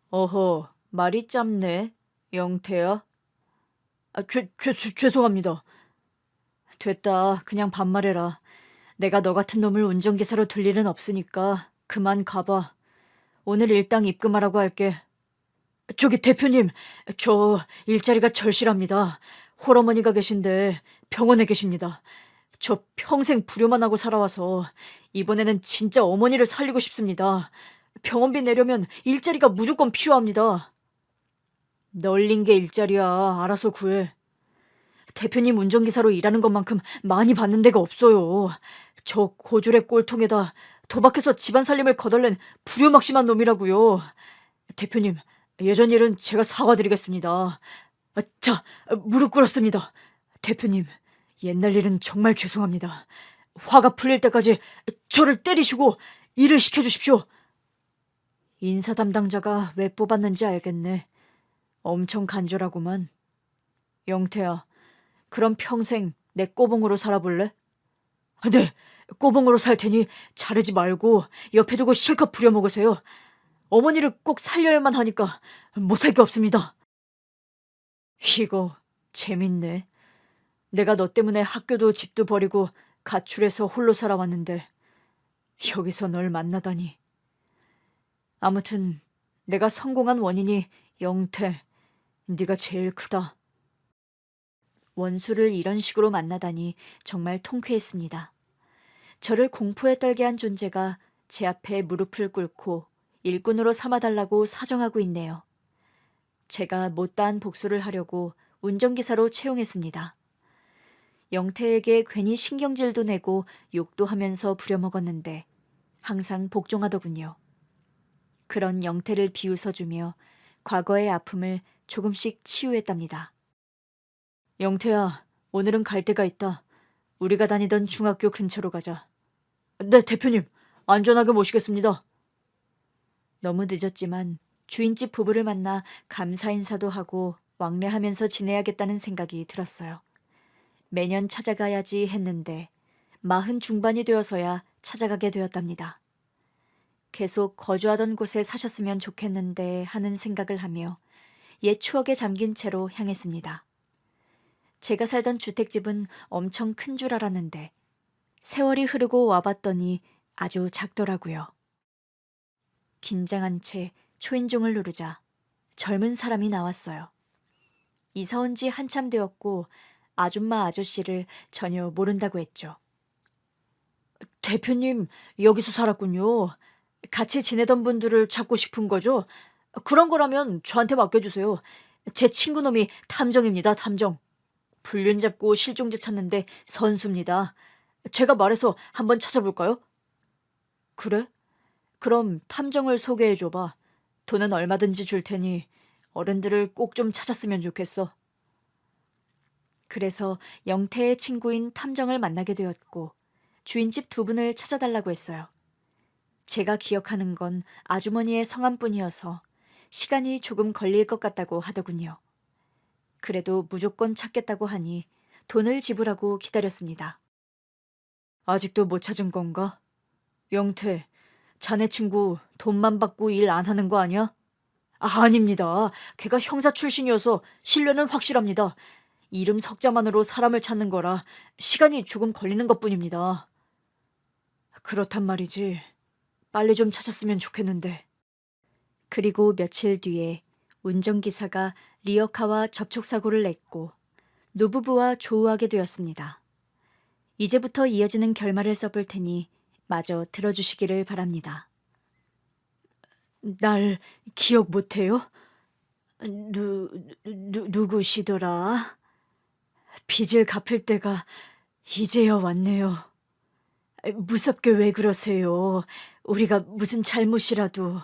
어허, 말이 짧네, 영태야. 죄송합니다. 됐다, 그냥 반말해라. 내가 너 같은 놈을 운전기사로 둘 일은 없으니까 그만 가봐. 오늘 일당 입금하라고 할게. 저기 대표님, 저 일자리가 절실합니다. 홀어머니가 계신데 병원에 계십니다. 저 평생 불효만 하고 살아와서 이번에는 진짜 어머니를 살리고 싶습니다. 병원비 내려면 일자리가 무조건 필요합니다. 널린 게 일자리야. 알아서 구해. 대표님 운전기사로 일하는 것만큼 많이 받는 데가 없어요. 저 고졸의 꼴통에다 도박해서 집안 살림을 거덜낸 불효막심한 놈이라고요. 대표님, 예전 일은 제가 사과드리겠습니다. 자, 무릎 꿇었습니다. 대표님, 옛날 일은 정말 죄송합니다. 화가 풀릴 때까지 저를 때리시고 일을 시켜주십시오. 인사 담당자가 왜 뽑았는지 알겠네. 엄청 간절하구만. 영태야, 그럼 평생 내 꼬봉으로 살아볼래? 네, 꼬봉으로 살 테니 자르지 말고 옆에 두고 실컷 부려먹으세요. 어머니를 꼭 살려야만 하니까 못할 게 없습니다. 이거 재밌네. 내가 너 때문에 학교도 집도 버리고 가출해서 홀로 살아왔는데 여기서 널 만나다니. 아무튼 내가 성공한 원인이 영태, 네가 제일 크다. 원수를 이런 식으로 만나다니 정말 통쾌했습니다. 저를 공포에 떨게 한 존재가 제 앞에 무릎을 꿇고 일꾼으로 삼아달라고 사정하고 있네요. 제가 못다한 복수를 하려고 운전기사로 채용했습니다. 영태에게 괜히 신경질도 내고 욕도 하면서 부려먹었는데 항상 복종하더군요. 그런 영태를 비웃어주며 과거의 아픔을 조금씩 치유했답니다. 영태야, 오늘은 갈 데가 있다. 우리가 다니던 중학교 근처로 가자. 네, 대표님. 안전하게 모시겠습니다. 너무 늦었지만 주인집 부부를 만나 감사 인사도 하고 왕래하면서 지내야겠다는 생각이 들었어요. 매년 찾아가야지 했는데 40 중반이 되어서야 찾아가게 되었답니다. 계속 거주하던 곳에 사셨으면 좋겠는데 하는 생각을 하며 옛 추억에 잠긴 채로 향했습니다. 제가 살던 주택집은 엄청 큰 줄 알았는데 세월이 흐르고 와봤더니 아주 작더라고요. 긴장한 채 초인종을 누르자 젊은 사람이 나왔어요. 이사 온 지 한참 되었고 아줌마 아저씨를 전혀 모른다고 했죠. 대표님, 여기서 살았군요. 같이 지내던 분들을 찾고 싶은 거죠? 그런 거라면 저한테 맡겨주세요. 제 친구놈이 탐정입니다, 탐정. 불륜 잡고 실종자 찾는데 선수입니다. 제가 말해서 한번 찾아볼까요? 그래? 그럼 탐정을 소개해줘봐. 돈은 얼마든지 줄 테니 어른들을 꼭 좀 찾았으면 좋겠어. 그래서 영태의 친구인 탐정을 만나게 되었고 주인집 두 분을 찾아달라고 했어요. 제가 기억하는 건 아주머니의 성함뿐이어서 시간이 조금 걸릴 것 같다고 하더군요. 그래도 무조건 찾겠다고 하니 돈을 지불하고 기다렸습니다. 아직도 못 찾은 건가? 영태, 자네 친구 돈만 받고 일 안 하는 거 아니야? 아닙니다. 걔가 형사 출신이어서 신뢰는 확실합니다. 이름 석자만으로 사람을 찾는 거라 시간이 조금 걸리는 것뿐입니다. 그렇단 말이지. 빨리 좀 찾았으면 좋겠는데. 그리고 며칠 뒤에 운전기사가 리어카와 접촉사고를 냈고 노부부와 조우하게 되었습니다. 이제부터 이어지는 결말을 써볼 테니 마저 들어주시기를 바랍니다. 날 기억 못해요? 누구시더라? 빚을 갚을 때가 이제야 왔네요. 무섭게 왜 그러세요? 우리가 무슨 잘못이라도.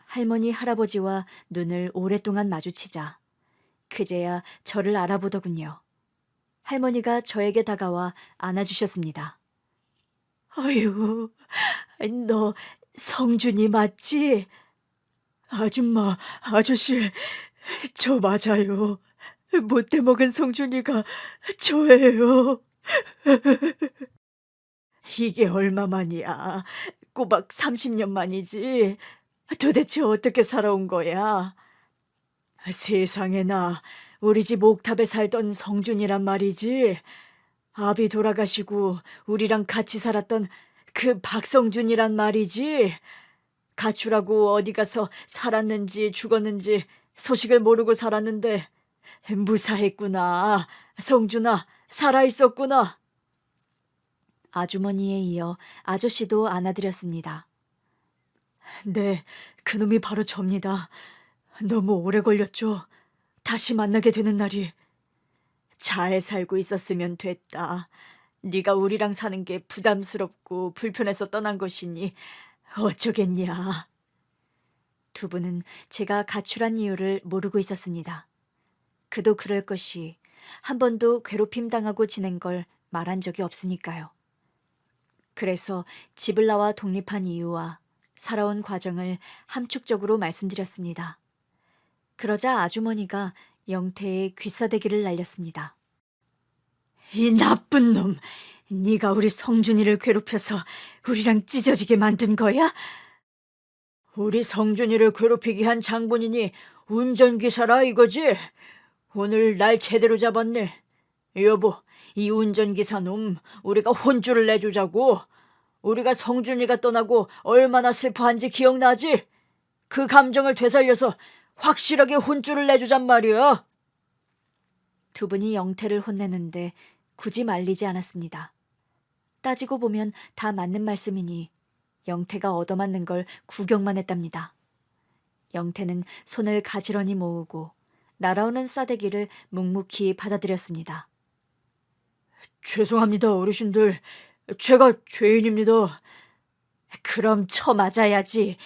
할머니 할아버지와 눈을 오랫동안 마주치자 그제야 저를 알아보더군요. 할머니가 저에게 다가와 안아주셨습니다. 아유, 너 성준이 맞지? 아줌마, 아저씨, 저 맞아요. 못돼 먹은 성준이가 저예요. 이게 얼마만이야? 꼬박 30년 만이지. 도대체 어떻게 살아온 거야? 세상에나, 우리 집 옥탑에 살던 성준이란 말이지. 아비 돌아가시고 우리랑 같이 살았던 그 박성준이란 말이지. 가출하고 어디 가서 살았는지 죽었는지 소식을 모르고 살았는데 무사했구나. 성준아, 살아있었구나. 아주머니에 이어 아저씨도 안아드렸습니다. 네, 그놈이 바로 접니다. 너무 오래 걸렸죠. 다시 만나게 되는 날이. 잘 살고 있었으면 됐다. 네가 우리랑 사는 게 부담스럽고 불편해서 떠난 것이니 어쩌겠냐. 두 분은 제가 가출한 이유를 모르고 있었습니다. 그도 그럴 것이 한 번도 괴롭힘 당하고 지낸 걸 말한 적이 없으니까요. 그래서 집을 나와 독립한 이유와 살아온 과정을 함축적으로 말씀드렸습니다. 그러자 아주머니가 영태의 귀싸대기를 날렸습니다. 이 나쁜 놈! 네가 우리 성준이를 괴롭혀서 우리랑 찢어지게 만든 거야? 우리 성준이를 괴롭히게 한 장본인이 운전기사라 이거지? 오늘 날 제대로 잡았네. 여보, 이 운전기사 놈 우리가 혼쭐을 내주자고. 우리가 성준이가 떠나고 얼마나 슬퍼한지 기억나지? 그 감정을 되살려서 확실하게 혼쭐을 내주잔 말이야. 두 분이 영태를 혼내는데 굳이 말리지 않았습니다. 따지고 보면 다 맞는 말씀이니 영태가 얻어맞는 걸 구경만 했답니다. 영태는 손을 가지런히 모으고 날아오는 싸대기를 묵묵히 받아들였습니다. 죄송합니다, 어르신들. 제가 죄인입니다. 그럼 쳐맞아야지.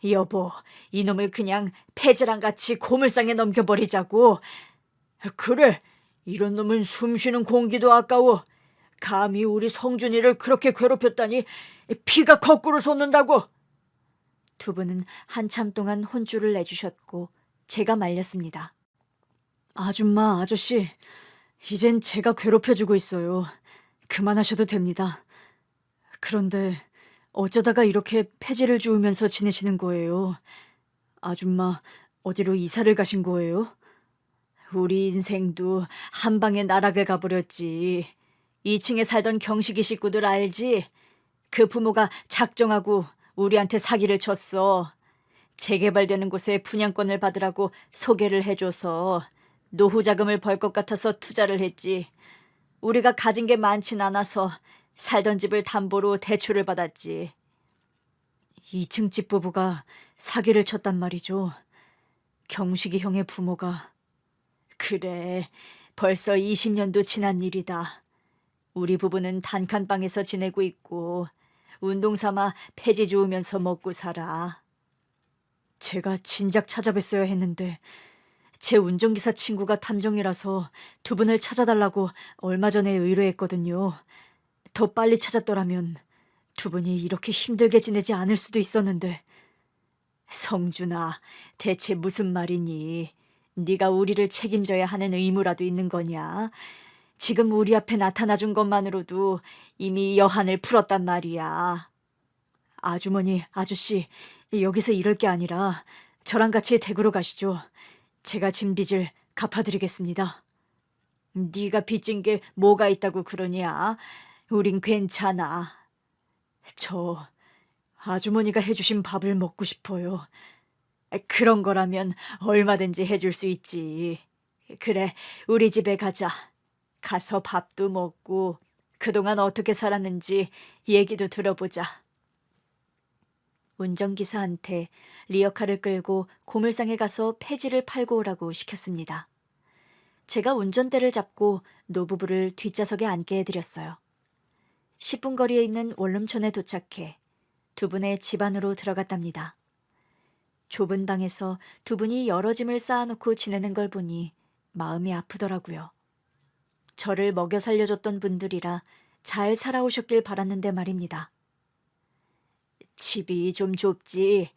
여보, 이놈을 그냥 폐지랑 같이 고물상에 넘겨버리자고. 그래, 이런 놈은 숨쉬는 공기도 아까워. 감히 우리 성준이를 그렇게 괴롭혔다니 피가 거꾸로 솟는다고. 두 분은 한참 동안 혼쭐을 내주셨고 제가 말렸습니다. 아줌마, 아저씨, 이젠 제가 괴롭혀주고 있어요. 그만하셔도 됩니다. 그런데 어쩌다가 이렇게 폐지를 주우면서 지내시는 거예요? 아줌마, 어디로 이사를 가신 거예요? 우리 인생도 한 방에 나락을 가버렸지. 2층에 살던 경식이 식구들 알지? 그 부모가 작정하고 우리한테 사기를 쳤어. 재개발되는 곳에 분양권을 받으라고 소개를 해줘서 노후 자금을 벌 것 같아서 투자를 했지. 우리가 가진 게 많진 않아서 살던 집을 담보로 대출을 받았지. 2층 집 부부가 사기를 쳤단 말이죠. 경식이 형의 부모가. 그래, 벌써 20년도 지난 일이다. 우리 부부는 단칸방에서 지내고 있고 운동 삼아 폐지 주우면서 먹고 살아. 제가 진작 찾아뵀어야 했는데 제 운전기사 친구가 탐정이라서 두 분을 찾아달라고 얼마 전에 의뢰했거든요. 더 빨리 찾았더라면 두 분이 이렇게 힘들게 지내지 않을 수도 있었는데. 성준아, 대체 무슨 말이니? 네가 우리를 책임져야 하는 의무라도 있는 거냐? 지금 우리 앞에 나타나준 것만으로도 이미 여한을 풀었단 말이야. 아주머니, 아저씨, 여기서 이럴 게 아니라 저랑 같이 댁으로 가시죠. 제가 진 빚을 갚아드리겠습니다. 네가 빚진 게 뭐가 있다고 그러냐? 우린 괜찮아. 저 아주머니가 해주신 밥을 먹고 싶어요. 그런 거라면 얼마든지 해줄 수 있지. 그래, 우리 집에 가자. 가서 밥도 먹고 그동안 어떻게 살았는지 얘기도 들어보자. 운전기사한테 리어카를 끌고 고물상에 가서 폐지를 팔고 오라고 시켰습니다. 제가 운전대를 잡고 노부부를 뒷좌석에 앉게 해드렸어요. 10분 거리에 있는 원룸촌에 도착해 두 분의 집 안으로 들어갔답니다. 좁은 방에서 두 분이 여러 짐을 쌓아놓고 지내는 걸 보니 마음이 아프더라고요. 저를 먹여 살려줬던 분들이라 잘 살아오셨길 바랐는데 말입니다. 집이 좀 좁지.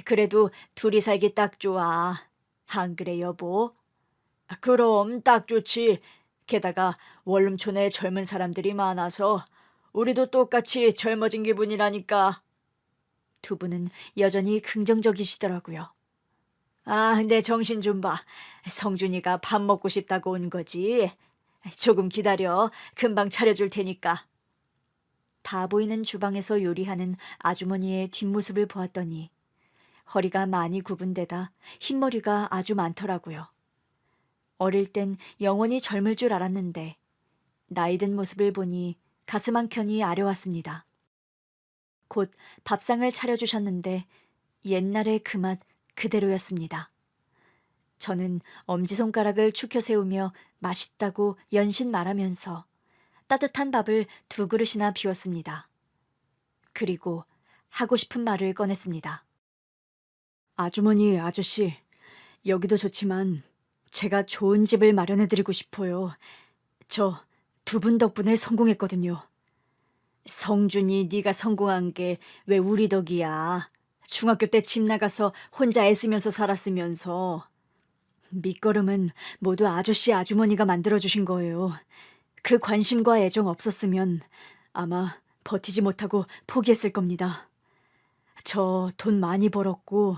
그래도 둘이 살기 딱 좋아. 안 그래, 여보? 그럼 딱 좋지. 게다가 원룸촌에 젊은 사람들이 많아서 우리도 똑같이 젊어진 기분이라니까. 두 분은 여전히 긍정적이시더라고요. 아, 내 정신 좀 봐. 성준이가 밥 먹고 싶다고 온 거지. 조금 기다려. 금방 차려줄 테니까. 다 보이는 주방에서 요리하는 아주머니의 뒷모습을 보았더니 허리가 많이 굽은 데다 흰머리가 아주 많더라고요. 어릴 땐 영원히 젊을 줄 알았는데 나이 든 모습을 보니 가슴 한켠이 아려왔습니다. 곧 밥상을 차려주셨는데 옛날의 그 맛 그대로였습니다. 저는 엄지손가락을 축혀 세우며 맛있다고 연신 말하면서 따뜻한 밥을 2그릇이나 비웠습니다. 그리고 하고 싶은 말을 꺼냈습니다. 아주머니, 아저씨, 여기도 좋지만 제가 좋은 집을 마련해드리고 싶어요. 저 두 분 덕분에 성공했거든요. 성준이 네가 성공한 게 왜 우리 덕이야. 중학교 때 집 나가서 혼자 애쓰면서 살았으면서. 밑거름은 모두 아저씨 아주머니가 만들어주신 거예요. 그 관심과 애정 없었으면 아마 버티지 못하고 포기했을 겁니다. 저 돈 많이 벌었고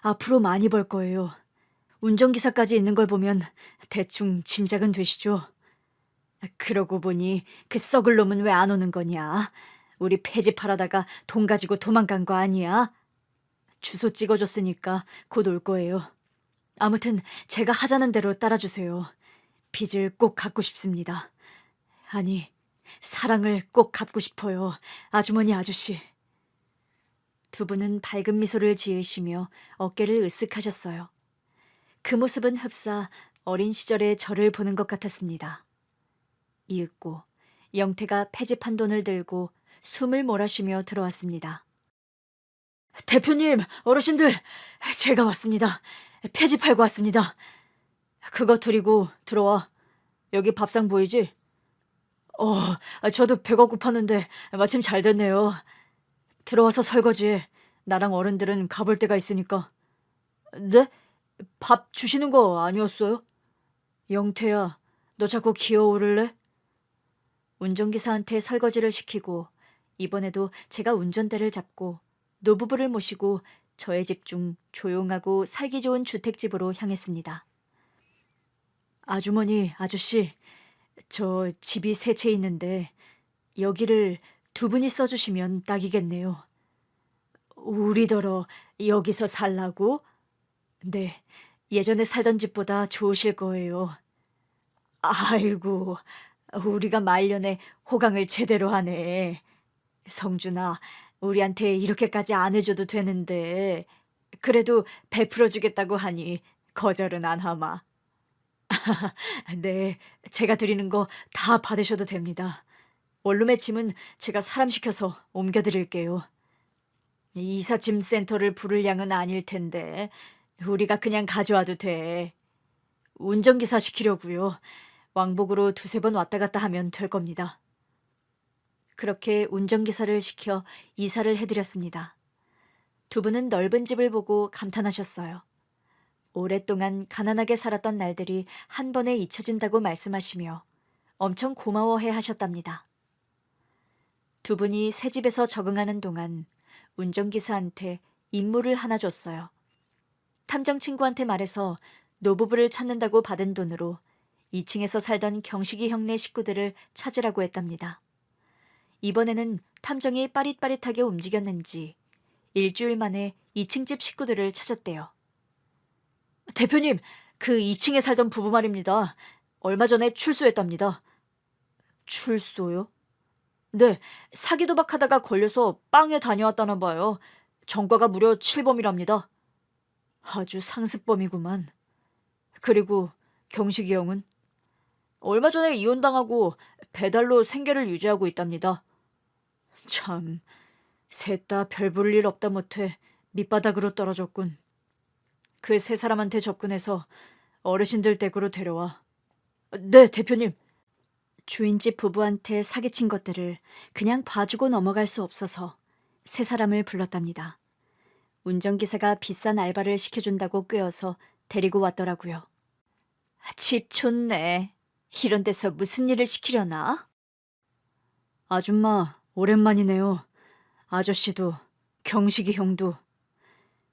앞으로 많이 벌 거예요. 운전기사까지 있는 걸 보면 대충 짐작은 되시죠? 그러고 보니 그 썩을 놈은 왜 안 오는 거냐? 우리 폐지 팔아다가 돈 가지고 도망간 거 아니야? 주소 찍어줬으니까 곧 올 거예요. 아무튼 제가 하자는 대로 따라주세요. 빚을 꼭 갚고 싶습니다. 아니, 사랑을 꼭 갚고 싶어요. 아주머니, 아저씨. 두 분은 밝은 미소를 지으시며 어깨를 으쓱하셨어요. 그 모습은 흡사 어린 시절의 저를 보는 것 같았습니다. 이윽고 영태가 폐지 판돈을 들고 숨을 몰아쉬며 들어왔습니다. 대표님, 어르신들, 제가 왔습니다. 폐지 팔고 왔습니다. 그거 드리고 들어와. 여기 밥상 보이지? 저도 배가 고팠는데 마침 잘 됐네요. 들어와서 설거지해. 나랑 어른들은 가볼 데가 있으니까. 네? 밥 주시는 거 아니었어요? 영태야, 너 자꾸 기어오를래? 운전기사한테 설거지를 시키고 이번에도 제가 운전대를 잡고 노부부를 모시고 저의 집 중 조용하고 살기 좋은 주택집으로 향했습니다. 아주머니, 아저씨, 저 집이 세 채 있는데 여기를 두 분이 써주시면 딱이겠네요. 우리더러 여기서 살라고? 네, 예전에 살던 집보다 좋으실 거예요. 아이고, 우리가 말년에 호강을 제대로 하네. 성준아, 우리한테 이렇게까지 안 해줘도 되는데 그래도 베풀어 주겠다고 하니 거절은 안 하마. 네, 제가 드리는 거 다 받으셔도 됩니다. 원룸의 짐은 제가 사람 시켜서 옮겨드릴게요. 이삿짐 센터를 부를 양은 아닐 텐데 우리가 그냥 가져와도 돼. 운전기사 시키려고요. 왕복으로 두세 번 왔다 갔다 하면 될 겁니다. 그렇게 운전기사를 시켜 이사를 해드렸습니다. 두 분은 넓은 집을 보고 감탄하셨어요. 오랫동안 가난하게 살았던 날들이 한 번에 잊혀진다고 말씀하시며 엄청 고마워해 하셨답니다. 두 분이 새 집에서 적응하는 동안 운전기사한테 임무를 하나 줬어요. 탐정 친구한테 말해서 노부부를 찾는다고 받은 돈으로 2층에서 살던 경식이 형네 식구들을 찾으라고 했답니다. 이번에는 탐정이 빠릿빠릿하게 움직였는지 일주일 만에 2층 집 식구들을 찾았대요. 대표님, 그 2층에 살던 부부 말입니다. 얼마 전에 출소했답니다. 출소요? 네, 사기 도박하다가 걸려서 빵에 다녀왔다나 봐요. 전과가 무려 7범이랍니다. 아주 상습범이구만. 그리고 경식이 형은? 얼마 전에 이혼당하고 배달로 생계를 유지하고 있답니다. 참, 셋 다 별 볼 일 없다 못해 밑바닥으로 떨어졌군. 그 세 사람한테 접근해서 어르신들 댁으로 데려와. 네, 대표님. 주인집 부부한테 사기친 것들을 그냥 봐주고 넘어갈 수 없어서 세 사람을 불렀답니다. 운전기사가 비싼 알바를 시켜준다고 꿰어서 데리고 왔더라고요. 집 좋네. 이런 데서 무슨 일을 시키려나? 아줌마, 오랜만이네요. 아저씨도, 경식이 형도.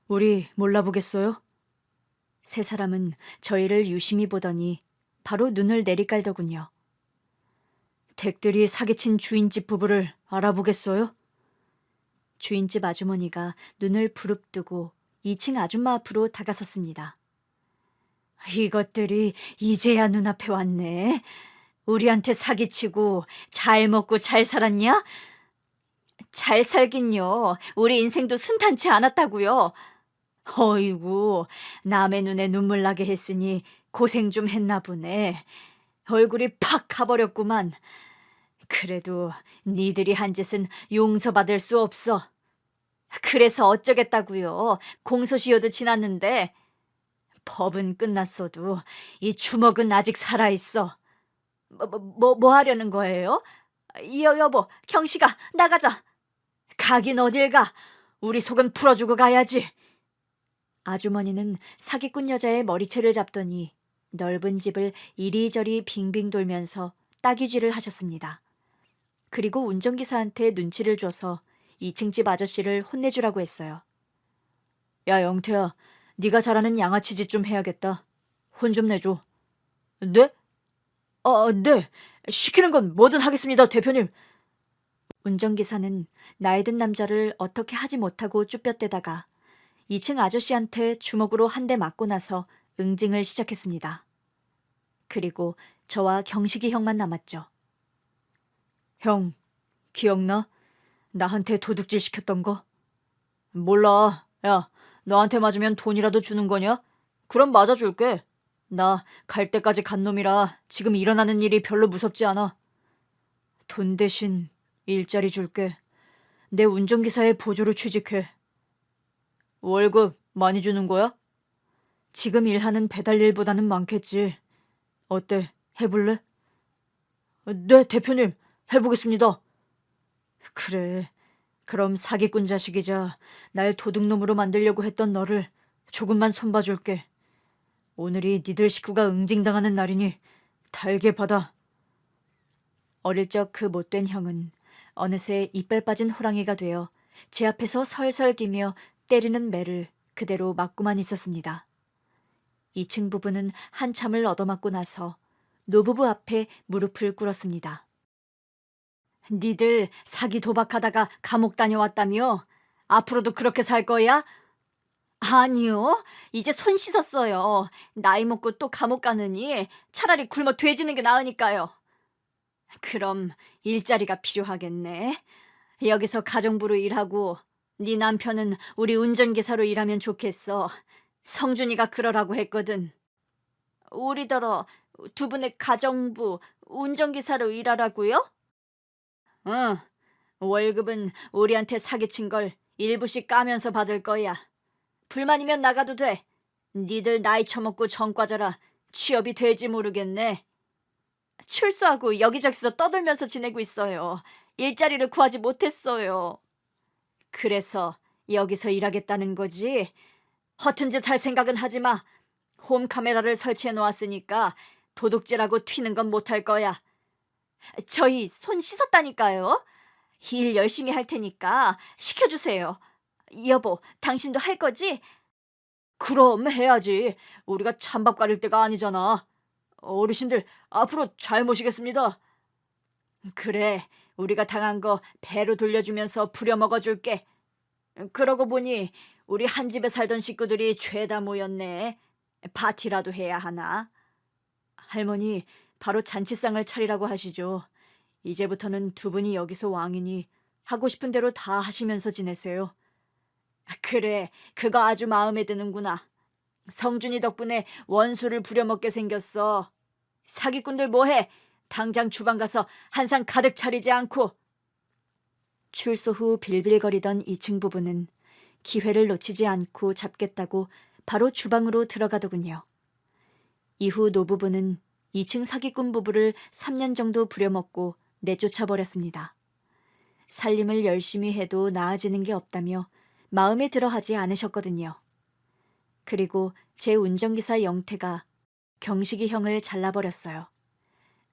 우리 몰라보겠어요? 세 사람은 저희를 유심히 보더니 바로 눈을 내리깔더군요. 댁들이 사기친 주인집 부부를 알아보겠어요? 주인집 아주머니가 눈을 부릅뜨고 2층 아줌마 앞으로 다가섰습니다. 이것들이 이제야 눈앞에 왔네. 우리한테 사기치고 잘 먹고 잘 살았냐? 잘 살긴요. 우리 인생도 순탄치 않았다고요. 어이구, 남의 눈에 눈물 나게 했으니 고생 좀 했나 보네. 얼굴이 팍 가버렸구만. 그래도 니들이 한 짓은 용서받을 수 없어. 그래서 어쩌겠다고요. 공소시효도 지났는데. 법은 끝났어도 이 주먹은 아직 살아있어. 뭐 하려는 거예요? 여보, 경식아, 나가자. 가긴 어딜 가. 우리 속은 풀어주고 가야지. 아주머니는 사기꾼 여자의 머리채를 잡더니 넓은 집을 이리저리 빙빙 돌면서 따귀질을 하셨습니다. 그리고 운전기사한테 눈치를 줘서 2층 집 아저씨를 혼내주라고 했어요. 야, 영태야, 네가 잘하는 양아치 짓 좀 해야겠다. 혼 좀 내줘. 네? 네. 시키는 건 뭐든 하겠습니다, 대표님. 운전기사는 나이 든 남자를 어떻게 하지 못하고 쭈뼛대다가 2층 아저씨한테 주먹으로 한 대 맞고 나서 응징을 시작했습니다. 그리고 저와 경식이 형만 남았죠. 형, 기억나? 나한테 도둑질 시켰던 거? 몰라. 야, 너한테 맞으면 돈이라도 주는 거냐? 그럼 맞아줄게. 나 갈 때까지 간 놈이라 지금 일어나는 일이 별로 무섭지 않아. 돈 대신 일자리 줄게. 내 운전기사의 보조로 취직해. 월급 많이 주는 거야? 지금 일하는 배달 일보다는 많겠지. 어때? 해볼래? 네, 대표님. 해보겠습니다. 그래. 그럼 사기꾼 자식이자 날 도둑놈으로 만들려고 했던 너를 조금만 손봐줄게. 오늘이 니들 식구가 응징당하는 날이니 달게 받아. 어릴 적 그 못된 형은 어느새 이빨 빠진 호랑이가 되어 제 앞에서 설설 기며 때리는 매를 그대로 맞고만 있었습니다. 2층 부부는 한참을 얻어맞고 나서 노부부 앞에 무릎을 꿇었습니다. 니들 사기 도박하다가 감옥 다녀왔다며? 앞으로도 그렇게 살 거야? 아니요. 이제 손 씻었어요. 나이 먹고 또 감옥 가느니 차라리 굶어 돼지는 게 나으니까요. 그럼 일자리가 필요하겠네. 여기서 가정부로 일하고 네 남편은 우리 운전기사로 일하면 좋겠어. 성준이가 그러라고 했거든. 우리더러 두 분의 가정부, 운전기사로 일하라고요? 응. 월급은 우리한테 사기친 걸 일부씩 까면서 받을 거야. 불만이면 나가도 돼. 니들 나이 처먹고 전과자라 취업이 될지 모르겠네. 출소하고 여기저기서 떠돌면서 지내고 있어요. 일자리를 구하지 못했어요. 그래서 여기서 일하겠다는 거지? 허튼 짓 할 생각은 하지 마. 홈카메라를 설치해 놓았으니까 도둑질하고 튀는 건 못할 거야. 저희 손 씻었다니까요. 일 열심히 할 테니까 시켜주세요. 여보, 당신도 할 거지? 그럼 해야지. 우리가 찬밥 가릴 때가 아니잖아. 어르신들 앞으로 잘 모시겠습니다. 그래, 우리가 당한 거 배로 돌려주면서 부려먹어줄게. 그러고 보니 우리 한 집에 살던 식구들이 죄다 모였네. 파티라도 해야 하나? 할머니, 바로 잔치상을 차리라고 하시죠. 이제부터는 두 분이 여기서 왕이니 하고 싶은 대로 다 하시면서 지내세요. 그래, 그거 아주 마음에 드는구나. 성준이 덕분에 원수를 부려먹게 생겼어. 사기꾼들 뭐해? 당장 주방 가서 한 상 가득 차리지 않고. 출소 후 빌빌거리던 2층 부부는 기회를 놓치지 않고 잡겠다고 바로 주방으로 들어가더군요. 이후 노부부는 2층 사기꾼 부부를 3년 정도 부려먹고 내쫓아버렸습니다. 살림을 열심히 해도 나아지는 게 없다며 마음에 들어 하지 않으셨거든요. 그리고 제 운전기사 영태가 경식이 형을 잘라버렸어요.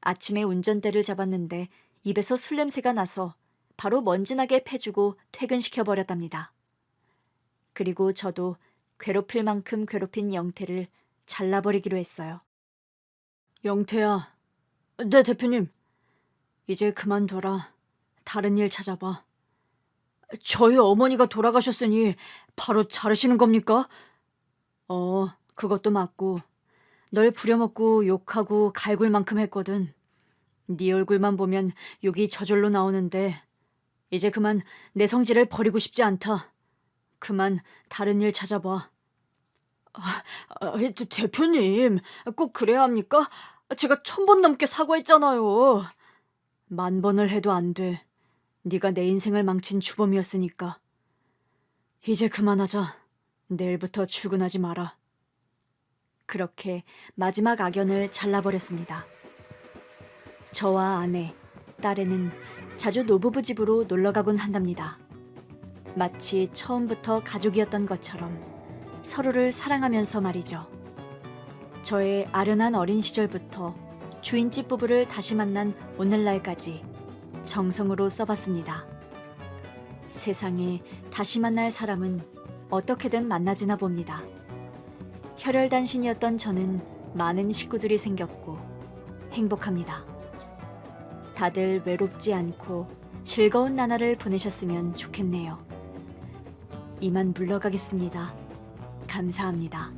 아침에 운전대를 잡았는데 입에서 술 냄새가 나서 바로 먼지나게 패주고 퇴근시켜버렸답니다. 그리고 저도 괴롭힐 만큼 괴롭힌 영태를 잘라버리기로 했어요. 영태야. 네, 대표님. 이제 그만둬라. 다른 일 찾아봐. 저희 어머니가 돌아가셨으니 바로 자르시는 겁니까? 그것도 맞고 널 부려먹고 욕하고 갈굴 만큼 했거든. 네 얼굴만 보면 욕이 저절로 나오는데 이제 그만 내 성질을 버리고 싶지 않다. 그만 다른 일 찾아봐. 대표님, 꼭 그래야 합니까? 제가 1000번 넘게 사과했잖아요. 10,000번을 해도 안 돼. 네가 내 인생을 망친 주범이었으니까. 이제 그만하자. 내일부터 출근하지 마라. 그렇게 마지막 악연을 잘라버렸습니다. 저와 아내, 딸애는 자주 노부부 집으로 놀러가곤 한답니다. 마치 처음부터 가족이었던 것처럼 서로를 사랑하면서 말이죠. 저의 아련한 어린 시절부터 주인집 부부를 다시 만난 오늘날까지 정성으로 써봤습니다. 세상에 다시 만날 사람은 어떻게든 만나지나 봅니다. 혈혈단신이었던 저는 많은 식구들이 생겼고 행복합니다. 다들 외롭지 않고 즐거운 나날을 보내셨으면 좋겠네요. 이만 물러가겠습니다. 감사합니다.